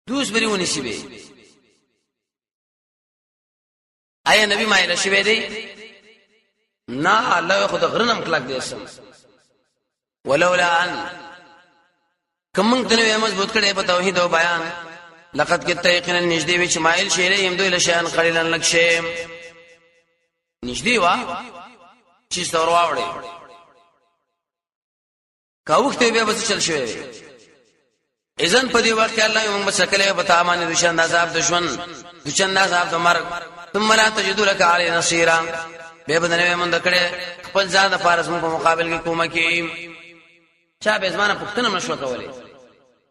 دوس بریونی شي به آیا نبی مایله شوی دی نه الله خود غرنم کلک دی سم ولولا ان کوم دنه مضبوط کړي په توحید او بیان لقد کت یقینا نجدی وچ مایل شي له يمدو له شان قليلا لک شي نجدی وا چې ستور واوړي کاوخته به بس چل شوی اذن په دې وخت الله یې موږ شکلې په تامانه دشن عذاب دشن عذاب د مرګ ثم لا تجد لك علي نصيرا به بدنه موږ دکړې خپل ځان د فارس په مقابل کې کومه کې چا به زمانه پښتنه مشو کولې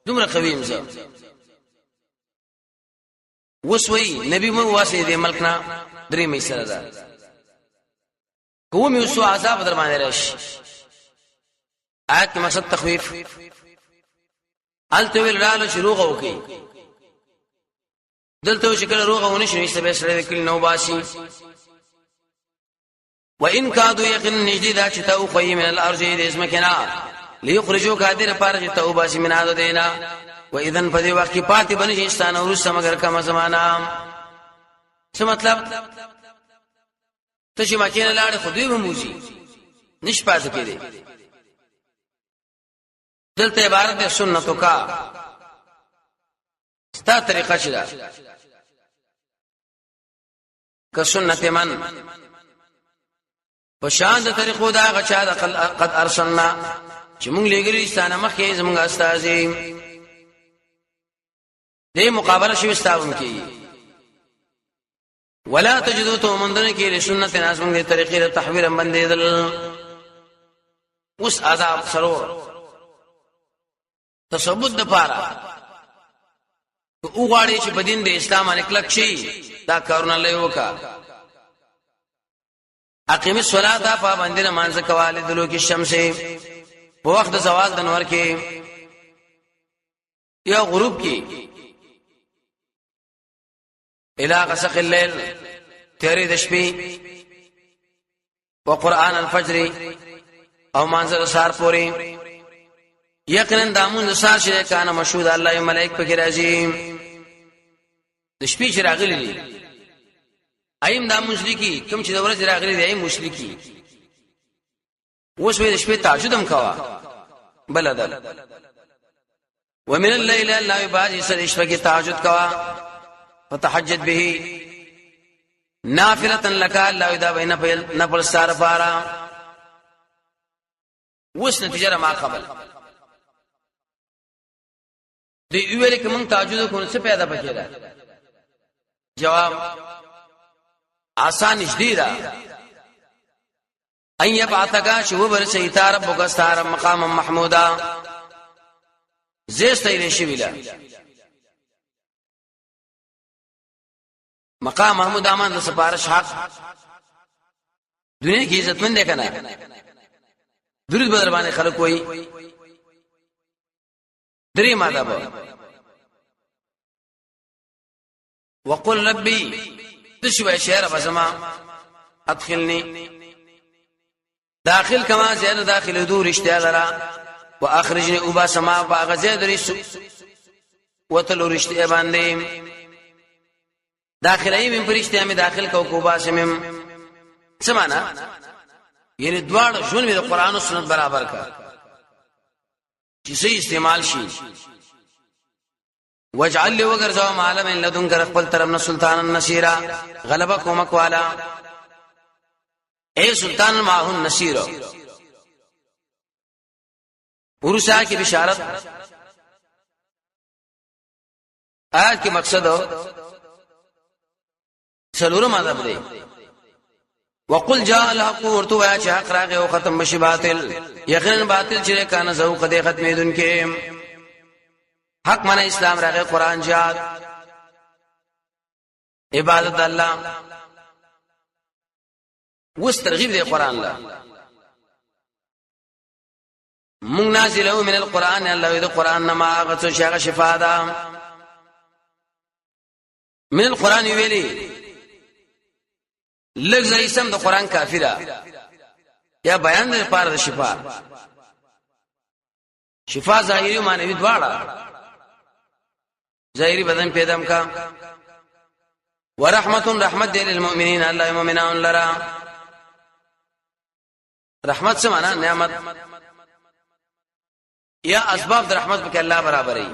دومره قویم زه وسوي نبی مو واسي دې ملکنا درې مې سره ده کوم یو سو عذاب در باندې راشي آیت مقصد تخویف الته ویل رااله چې روغه وکي دلته چې کله روغه ونی شي سبه سره کلی نو باسي وان کادو یقین نجدی دا چې تو خو من الارض دې اسمکنا ليخرجوا قادر پارج توبه سي من هذا دینا واذن فدی وخت کې پاتې بنشي انسان ورسره مگر کما زمانہ څه مطلب ته چې مکینه لاړ خو دوی موزي نش پاتې کېږي دلته عبارت ہے سنتو کا ستا طریقہ چلا که سنت من پشان د طریقو دا غچا د قد ارسلنا چې مونږ لګري ستانه مخې زمونږ استادې دې مقابله شوي ستاون کی ولا تجدو تو مندنه کې لسنت ناس مونږ د طریقې تحویل بندیدل اوس عذاب سرور تصبت د پاره او غاړي چې بدین د اسلام باندې کلک شي دا کارونه لای وکا اقیم الصلاه پابندنه مانځه کواله دلو کې شمس په وخت د زوال د نور کې یا غروب کې الى غسق الليل تیرې د شپې وقرآن الفجر او منزل سار پوری یقینا دامون سار شي کانه مشهود الله ملائک پکې راځي د شپې چې راغلي دي ایم دا مشرکی کوم چې د ورځې راغلي دي ایم مشرکی اوس به د شپې تهجد هم کوا بلدل ومن الليل الله يباجي سر شپه کې تهجد کوا فتحجد به نافلة لك الله اذا بين نفل سار پارا وس نتیجه ما قبل دی ویل کوم تهجد کو څه پیدا پکې جواب آسان نشدیدا ان يبعثك شو بر سيتا ربك استار مقام محمودا زيست الى شبيلا مقام محمود امان د سپارش حق دنیا کی عزت مند کنه درود بدر باندې خلق وای درې ماده وقل ربي تشوي شهر بسما ادخلني داخل كما زياده داخل دور اشتغالرا واخرجني ابا سما باغ زيد ريس وتلو رشته باندې داخلي من فرشتي امي داخل کو کوبا سمم سمانا یعنی دواړه شون د قران او سنت برابر کا چې صحیح استعمال شي واجعل لي وغرزوا معلم لدن کر خپل طرفنا سلطان النصيرا غلبه کومک والا اے سلطان معه النصير ورسا کی بشارت آیت کی مقصد سلورم ادب دی وقل جاء الحق ورتو یا چې حق راغی او ختم بشي باطل یقینا باطل چې کانه ذوق دې ختمېدون کې حق معنی اسلام راغی قران جهاد عبادت الله وس ترغیب دی قران لا مون نازله من القران الله دې قران نما غڅ شغه شفا ده من القران ویلي لږ ځای سم د قران کافره یا بیان د پاره د شفا ظاهري او معنوي دواړه ظاهري بدن پیدام کا ورحمت رحمت دې للمؤمنین الله المؤمنان لرا رحمت څه معنا نعمت یا اسباب د رحمت په الله برابرې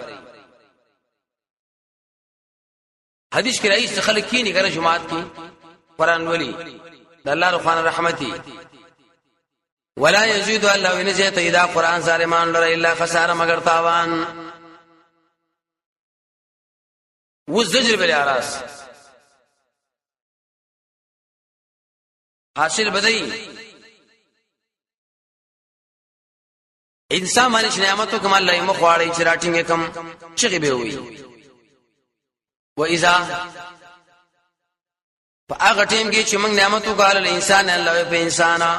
حدیث کې رئیس خلک کینی کنه جماعت کې قران ولي د الله رحمان رحمتي ولا يزيد الله ونزيت اذا قران ظالمان لره الا خساره مگر تاوان والزجر بالاراس حاصل بدای انسان باندې نعمتو کمال الله مخواړي چې راټینګ کم چغي به وي واذا فاغه ټیم کې چې موږ نعمتو کال له انسان الله په انسانا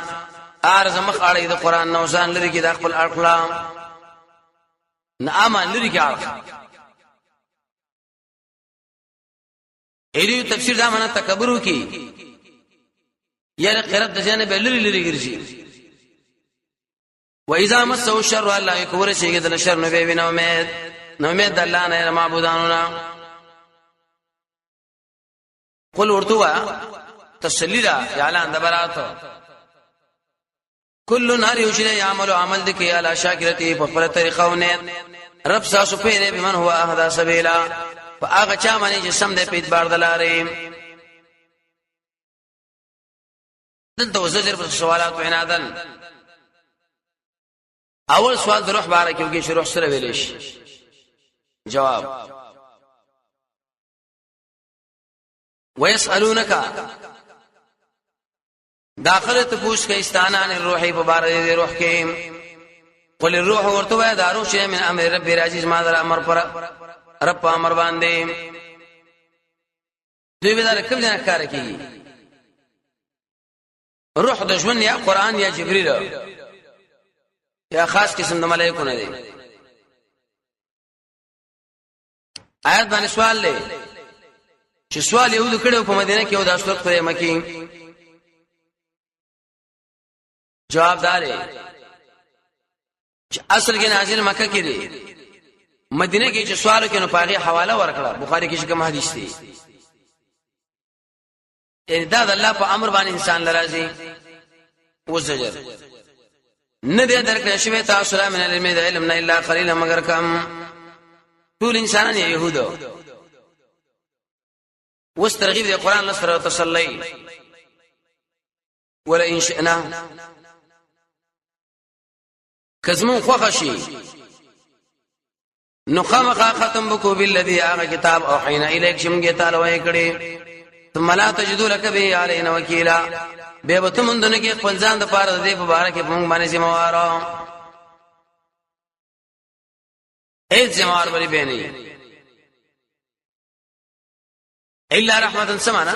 ارزه مخاړي د قران نو ځان لري کې د خپل اخلاق نعمه لري کې اړه ایری تفسیر دا معنا تکبر کی یعنی قرات د جانب لری ګرځي و اذا مسو الشر الله يكور شي د شر نو به نو امید الله نه معبودانو قل ورتوا تسلیدا اعلان د برات کل نار یوشل یعمل عمل د کی اعلی شاکرتی په پر طریقونه رب ساسو په بمن هو اهدا سبیلا فاغه چا باندې چې سم د پیټ بار دلارې دلته وزجر پر سوالات عنادن اول سوال د روح باره کې شروع سره ویل شي جواب ويسالونك داخله تپوش کې استانان الروحي په بار د روح کې قل الروح ورته دا روح شي من امر رب راجز ما در امر پر رب امر باندې دوی به دا کوم نه کار کوي روح د ژوند یا قران یا جبريل یا خاص قسم د ملائکو نه دي آیات باندې سوال دی چې سوال یو د کړه په مدینه کې او د اسلوب پر مکی جواب دار چې اصل کې نازل مکه کې دی مدینه کې چې سوالو کې نو پاغي حواله ورکړه بخاری کې کوم حدیث دی دا د الله په امر باندې انسان لرازي وزجر نه دې درکړې شوی تاسو را من علم نه الا قليلا مگر کم ټول انسانان يهودو واسترغيب دي قران لسره تصلي ولا ان شئنا کزمون خوخشي نقام ختم بكو بالذي اغه کتاب او حين اليك شمګه تعالی وای کړي ثم لا تجدوا لك به علينا وكيلا به به تم دنه کې خپل ځان د پاره دې په باره کې مونږ باندې ذمہوار اې ذمہوار بری به نه الا رحمتا سمانا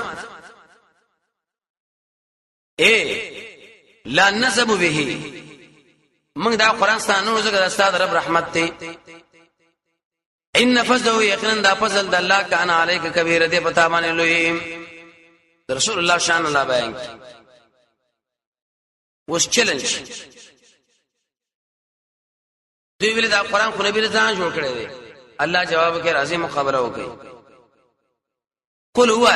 لا نسب به موږ دا قران ستانو زګر استاد رب رحمت ته ان فضله یقینا دا فضل د الله کان علیک کبیر دې پتا باندې لوی رسول الله شان الله بیان وس چیلنج دوی ویل دا قران خو نبی رضوان جوړ کړی دی الله جواب کې راځي مقابله وکړي قل هو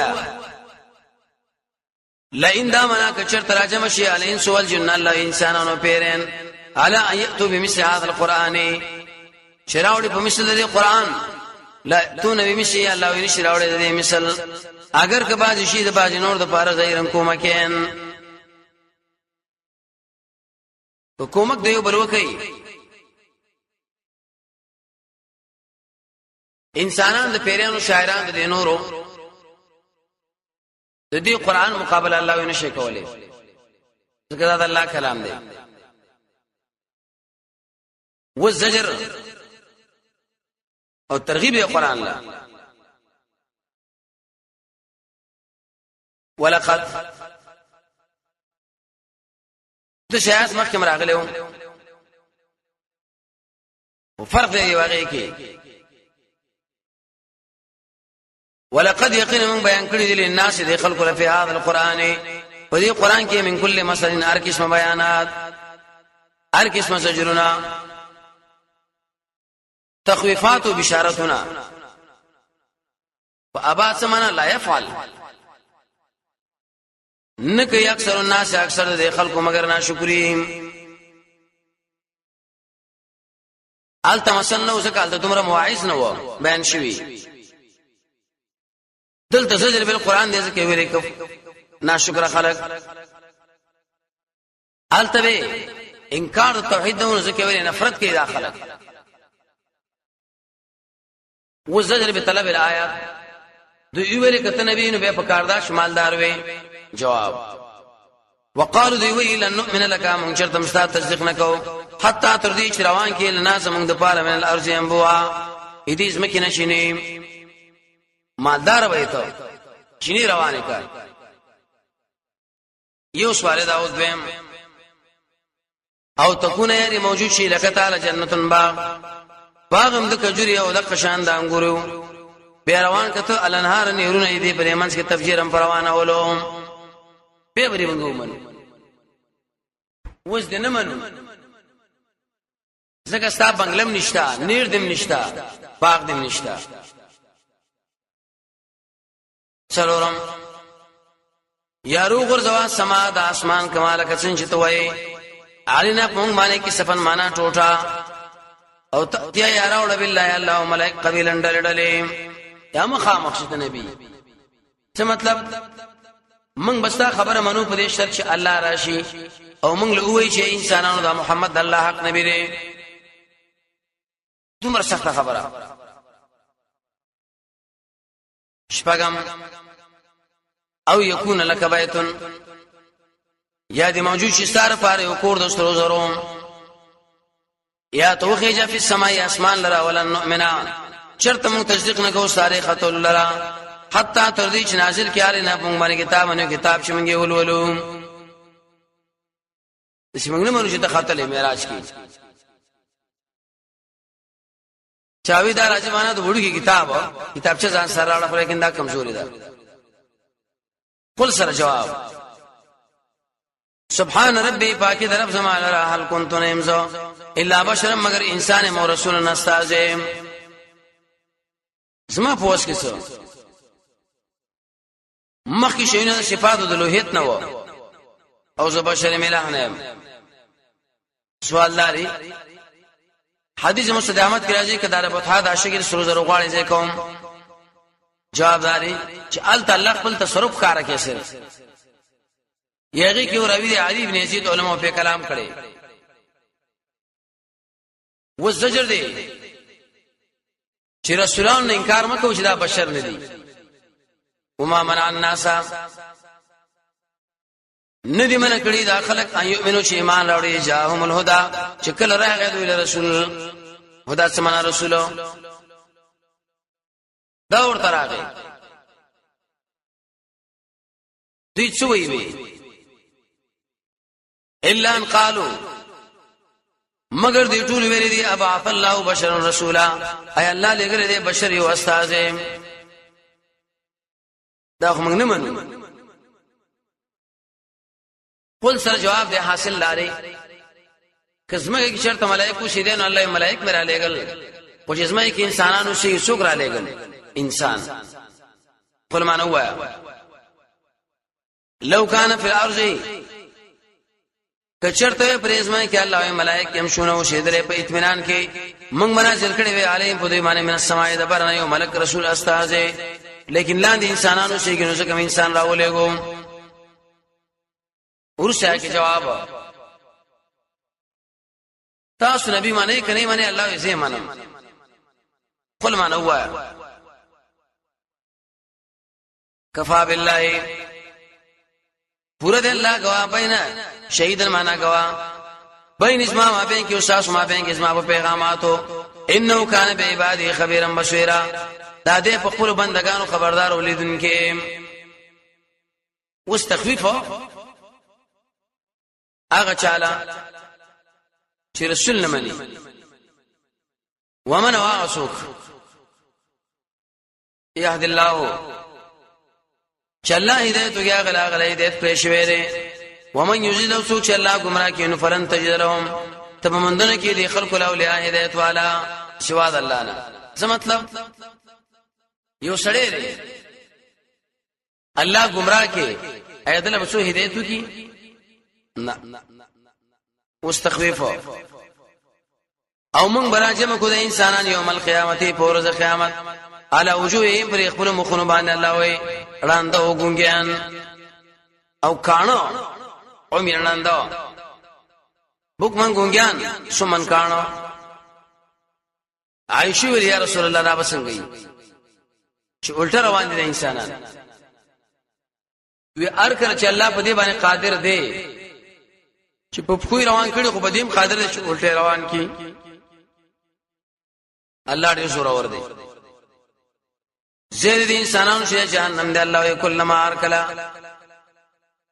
لئن دامنا کچر تراجم شي علین سوال جن الله انسانانو پیرن الا ایتو بمثل هذا القران شراوړي په مثل دې قران لا تو نبی مشي الله ویني شراوړي دې مثل اگر که باز شي د باز نور د پاره غیرن کومکین کومک دیو بل وکي انسانان د پیرانو شاعران د نورو د دې قران مقابله الله ویني شي کولای ځکه دا الله کلام دی والزجر او ترغیب قران لا ولقد د شایعات محکم راغلو وفرق دی واقعي کې ولقد يقين من بيان کړی دي للناس دي خلق له في هذا القران په دې قران کې من كل مثل هر قسم بیانات هر قسم زجرنا تخويفات وبشارتنا فابا سمنا لا يفعل نک اکثر الناس اکثر د خلکو مگر ناشکریم التمسن نو زکال ته تمره مواعظ نه و بیان شوی دلته زجر بالقران دې ځکه ویلې کو ناشکر خلق التبه انکار توحید نو ځکه ویلې نفرت کې داخله وزجر بطلب الآیات دوی ویلې کته نبی نو به پکاردار شمالدار وي جواب وقالوا دی وی لن نؤمن لك من شرط مستاد تصدیق نکو حتا تر دې چې روان کې لنا زمنګ د پاره من الارض انبوا دې زمکه نشینې مالدار وای ته چینی روانه کا یو سوال دا اوس دیم او تكون یاري موجود شي لکه تعالی جنتن باغم د کجوري او د قشان د انګورو بیا روان کته الانهار نهرونه دې په منځ کې تفجیرم پروانه ولوم به بری وګومن وز دې نه منو زګه ستا بنگلم نشتا نیر دم نشتا باغ دم نشتا سلورم یارو غرزوا سما د اسمان کمال کڅن چې توي علینا پونګ باندې کې سفن معنا ټوټا او تیا یاراول بالله الله ملائک قبیلن ډلډلې یا مخامخ شته نبی څه مطلب من بستا خبره منو په دې شرط چې الله راشي او موږ له وایي چې انسانانو د محمد الله حق نبی دی دومره سخت خبره شپږم او یکون لک بیتن یا دې موجود شي ستاره پاره او کور د سترو زرو یا توخیج فی السماء اسمان لرا ولن نؤمنا شرط مون تصدیق نکو ساره خط لرا حتا تر دې چې نازل کیاله نه پونګ باندې کتاب چې مونږه ولولو چې مونږ نه مونږ ته خاطر معراج کی چاوی دار اجمانه د وړو کتاب چې ځان سره راړه لیکن دا کمزوري ده قل سره جواب سبحان ربي پاکی در رب زما لرا هل كنت نمزو الا بشر مگر انسان مو رسول نستازم زما پوس کیسو مخی شینه صفات د لوهیت نه و او زه بشر ملح نه سوال لري حدیث مستدامت کی راځي کدار بوتها د عاشق سرو زرو غواړي زه کوم جواب داري چې ال تعالی خپل تصرف کار کوي سره یغی کی راوی دی علی ابن یزید علماء په کلام کړي و زجر دی چې رسولان نه انکار مکو چې دا بشر نه دي وما منع الناس ندی من کړي دا خلق ایمنو چې ایمان راوړي جاءهم الهدى چې کله راغی دوی رسول هدا سمنا رسولو دا ورته راغی دوی څه وی الا ان قالوا مگر دی ټول ویری دی ابعث الله بشر رسولا اي الله لګره دی بشر یو استاد دا خو موږ نه منو قل سر جواب دی حاصل لاري کزمه کی شرط ملائکه شې دین الله ملائک مرا لګل او جسمه کی انسانانو شي څوک را لګل انسان قل معنا هوا لو كان في الارض کچرته پرېزمه کې الله ملائک يمشونو شیدره په اطمینان کې موږ منازل کړي وی علیم په دوی باندې من السماء دبر نه یو ملک رسول استاد لیکن لاندې انسانانو شي کې نو څنګه انسان راولېګو ورسره کې جواب تاسو نبی باندې کني باندې الله یې زه منم قل ما هو کفا بالله پورا دې الله گواه بینه شهیدن معنا گواه بین اسما ما بین کې اوساس ما بین کې اسما په پیغاماتو انه کان به عبادی خبيرا بصیرا دا دې په خپل بندگانو خبردار ولیدونکې واستخفیف هغه چاله چې رسول نه مني ومن واغسوک يهد الله چلا هدایت وګیا غلا غلا هدایت پېښوي دي ومن یجل سوک چلا گمراه کینو فلن تجد لهم تب مندنه کې دي خلق الاولیاء هدایت والا سوا د الله نه څه مطلب یو سړی دی الله گمراه کې ایدل بسو هدایت کی نه واستخفیف او من براجم کو د انسانان یوم القیامت پورز قیامت علی وجوههم پر خپل مخونو باندې الله وی وړاندو ګونګیان او کانو او میرناندو بوک من ګونګیان سمن کانو عائشہ وی یا رسول الله را بسنګي چې الټا روان دي انسانان وی ار کړ چې الله په دې باندې قادر دی چې په خوې روان کړي خو په دې قادر دی چې الټا روان کی الله دې زور اور دی زید دي انسانانو چې جهنم دې الله کله ما ارکلا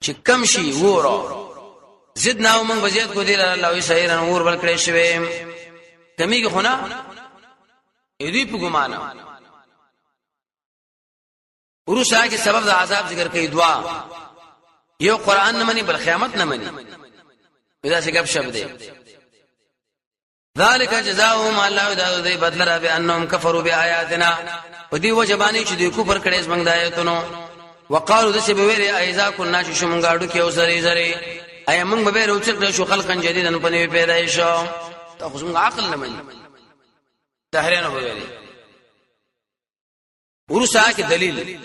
چې کم شي وره زدنا ومن وزيد کو دې الله وي سيرن اور بل کړي شوی کمی کې خونه دې په ګمانه ورسره کې سبب د عذاب ذکر کوي دعا یو قران نه مني بل قیامت نه مني دا څه غب شپ دی ذالک جزاؤهم الله دې بدل را به انهم کفروا بیااتنا ودي وجبانی چې دې کفر کړي زمنګ د آیاتونو وقالو دسه به ویری ایزا کنا چې شومګاړو کې او زری زری اي موږ به روچ شو خلقن جديدن په نوې پیدایش ته خو موږ عقل نه مني تحرین به ویری ورسره کې دلیل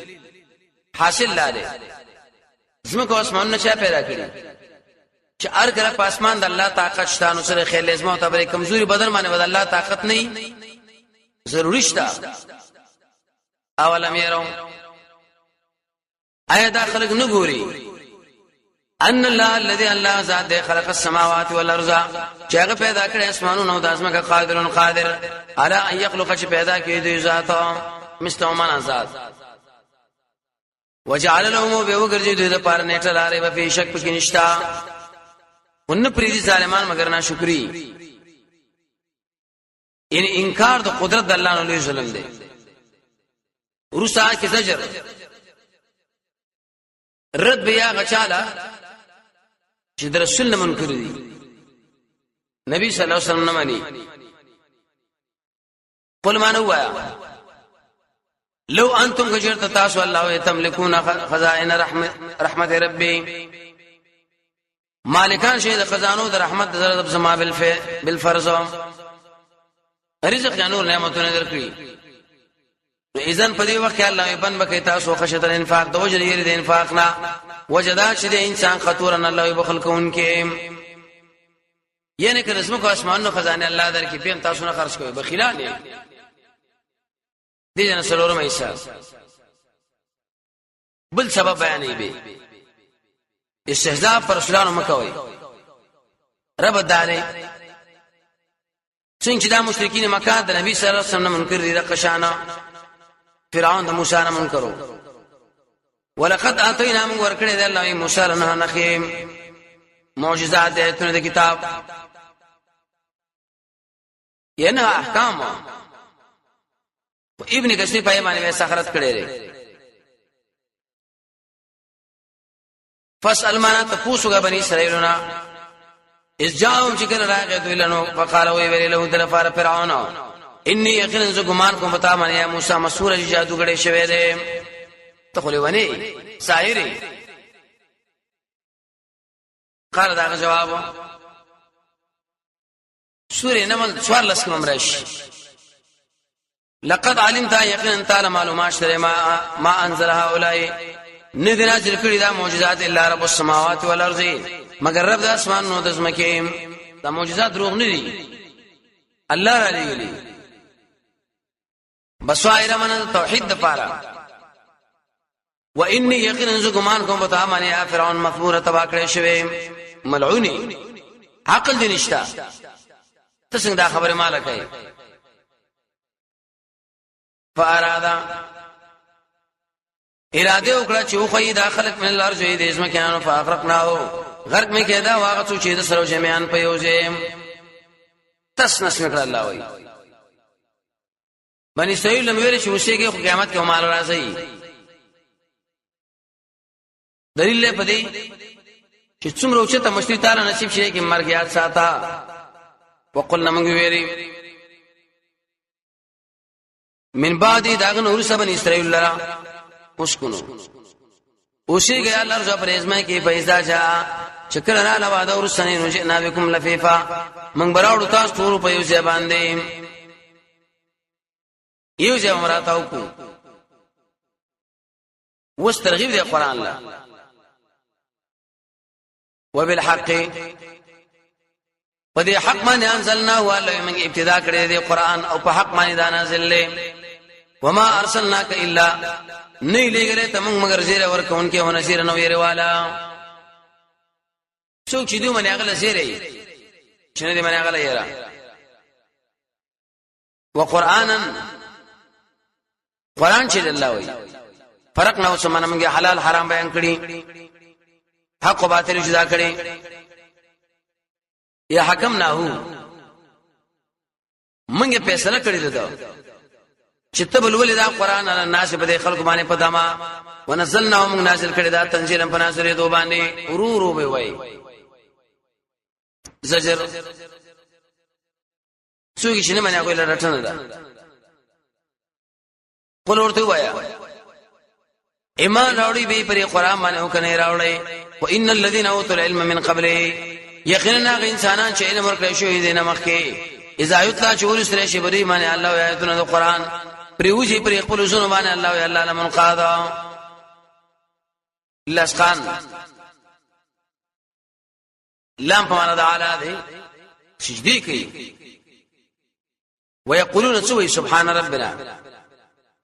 حاصل لاله زمکه اسمان نه چا پیدا کړی چې ار کله په اسمان د الله طاقت شته نو سره خیل لازمه ته بری کمزوري بدن باندې ود الله طاقت نه ضروري شته اولم يرون ایا دا خلق نه ګوري ان الله الذي الله ذات خلق السماوات والارض چې هغه پیدا کړی اسمانونو او د اسمانه قادر على ان يخلق چې پیدا کړي دوی ذات مستومن ذات وجعل لهم بوغرجي دوی د پاره نیټه لارې په فی شک کې نشتا ان پریدي ظالمان مگر نه شکرې ان انکار د قدرت د الله نه لوی ظلم دی ورسا کې زجر رد بیا غچاله چې د رسول نه منکر دي نبی صلی الله علیه وسلم نه مانی قل ما نوایا لو انتم غجرت تاسو الله تملكون خزائن رحمت ربي مالکان شه د خزانو د رحمت د رب سما بالفرض رزق جنور نعمتونه درکړي اذن په دې وخت الله بن بکې تاسو خشت الانفاق د وجه لري د انفاق نه وجدا چې د انسان خطورن الله بخل کوونکې یعنی که رزق کو اسمانو خزانه الله درکې په تاسو نه خرج کوي بخیلان دي جن سلورم ایسا بل سبب بیانې به استهزاء پر رسولانو مکوي رب داري څنګه دا مشرکین مکه د نبی صلی الله علیه وسلم منکر دي رقشانا فرعون د موسی نه منکرو ولقد اتینا من ورکړه د الله موسی نه نخیم معجزات د کتاب ینه احکام ابن کثیر په معنی سخرت کړي لري فاسأل ما تفوسوا بني اسرائيلنا اذ جاءهم شكر راغ دویلنو فقالوا وی له دلفار فرعون اني يقين زغمان کوم پتا من یا موسی مسور جادو غړې شوی دی ته خو لونی ساحری قال دا جواب سورې نمل سوار لسکم راشي لقد علمت يقينا تعالی معلومات شر ما انزل هؤلاء ندی نازل کړي دا معجزات الا رب السماوات والارض مگر رب د اسمان نو د زمکه دا معجزات دروغ نه دي الله را لګي بصائر من توحید لپاره واني يقينا زغمان کوم په امانه فرعون مخبوره تبا کړی شوی ملعونی عقل دي نشتا تاسو دا خبره مالکای فارادا اراده وکړه چې خو داخلك من الارض دې اسمه کانو فاغرقناه غرق می کېدا واغه څو چې د سره جميعان په یوځه تسنس وکړه الله وای بني اسرائیل لم ویل چې وشيږي خو قیامت کې مال راځي دلیل په دې چې څومره اوچته مشري تعالی نصیب شي کې مرګ یاد ساته وقلنا من ویری من بعد داغن اور سبن اسرائیل لرا مسکنو اوشی گیا اللہ رضا پر ازمائی کی فیضا جا چکر را لوادا اور سنین وجئنا بكم لفیفا منگ براوڑو تاس طورو پا یوزی باندیم یوزی امراتاو کو وست ترغیب دی قرآن اللہ وبالحق پا دی حق مانی انزلنا ہوا اللہ منگ ابتدا کردی دی قرآن او پا حق مانی دا نازل لے وما ارسلناک الا نہیں لے گلے تمنگ مگر زیر ورکون کے ونسیر نویر والا سوک چی دیو منی اغلا زیرے چنی دی منی اغلا یرا وقرآنا قرآن چی اللہ وی فرق نو سمانا منگی حلال حرام بیان کری حق و باطل جدا کری یا حکم ناہو منگی پیسلہ کری دو چتبل ولدا قران علی الناس په خلق باندې پدما ونزلنا من نازل کړي دا تنزيلا په نازل دو باندې ورورو به وای زجر څوګی شنه باندې کوئی لټنه ده قول ورته وایا ایمان راوړي به پر قران باندې او کنه راوړي وان الذين اوتوا العلم من قبله یقینا انسانان چې علم ورکړي شوی دي نه مخکي اذا یتلا چور سره شی بری باندې الله آیاتونه د قران پریوجی پر خپل زونه باندې الله یا الله لمن قاضا لسقان لام په معنا د اعلی دی سجدي کوي ويقولون سوي سبحان ربنا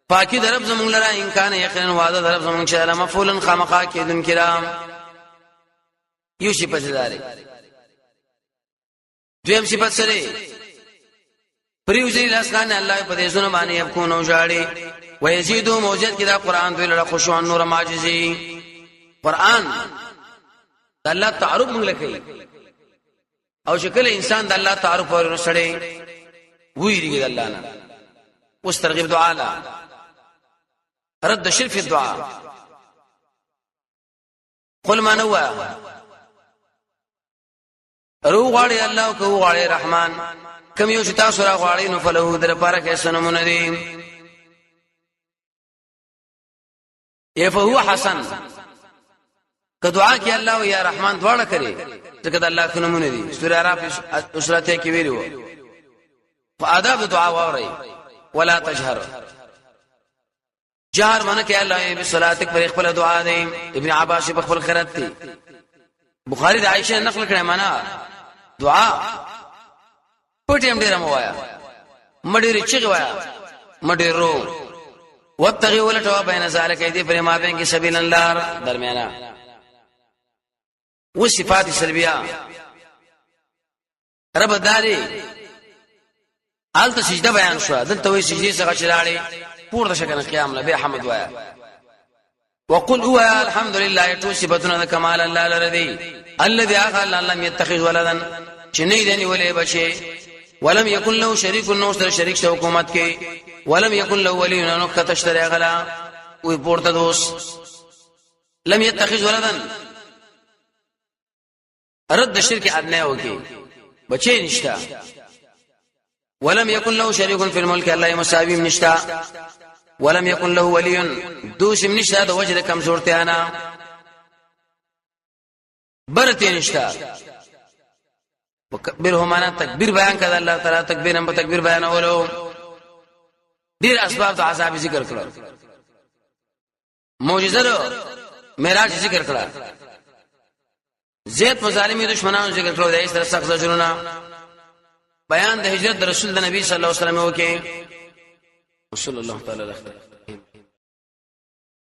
پاکی در رب زمون لرا ان کان یقینا وعده در رب زمون چې علامه فولن خامخا کېدون کرام یو شي پځ داري دویم صفات سره پریوزی لاسخان الله په دې زونه باندې يكون او جاړي ويزيدو موجد کدا قران دوی له خشوع نور معجزي قران الله تعارف موږ لکې او شکل انسان د الله تعارف ور سره ویریږي الله نه اوس ترغیب دعا لا رد شرف الدعاء قل ما نوى رو غواړي الله او کو غواړي رحمان کوم یو چې تاسو را غواړئ نو فله در پاره کې سنمونه دي فهو حسن که دعا کې الله او یا رحمان دواړه کوي ځکه د الله نومونه دي سورہ اعراف اسرته کې ویلو فآداب دعا ووري ولا تجهر جهر منه کې الله به صلاتک پر خپل دعا دی ابن عباس په خپل قرات دي بخاری د عائشه نقل کړه معنا دعا پټیم ډیر موایا مډیر چغ وایا مډیرو وابتغي ولټو بین ذلک ایدی پر ما بین کې سبیل الله درمیانا وصفات سلبیه رب داري آلته سجده بیان شو دلته وی سجدي څخه چلاړي پورته شکنه قیام له به حمد وایا وقل هو الحمد لله توصفتنا كمال الله الذي الذي اخل لم يتخذ ولدا چني دني ولي بچي ولم يكن له شريك نوستر شریک شو حکومت کې ولم يكن له ولي نو کتشتري غلا وي پورته دوس لم يتخذ ولدا رد شرک ادنه وکي بچي نشتا ولم يكن له شريك في الملك الله مساوي نشتا ولم يكن له ولي دوس نشتا د وجه کمزورته انا برته نشتا وکبره معنا تکبیر بیان کړه الله تعالی تکبیر هم تکبیر بیان اولو ډیر اسباب د عذاب ذکر کړل معجزه معراج ذکر کړل زید مظالمی دشمنانو ذکر کړو د ایسره سخت زجرونه بیان د هجرت د رسول د نبی صلی الله علیه وسلم وکي صلی الله تعالی علیه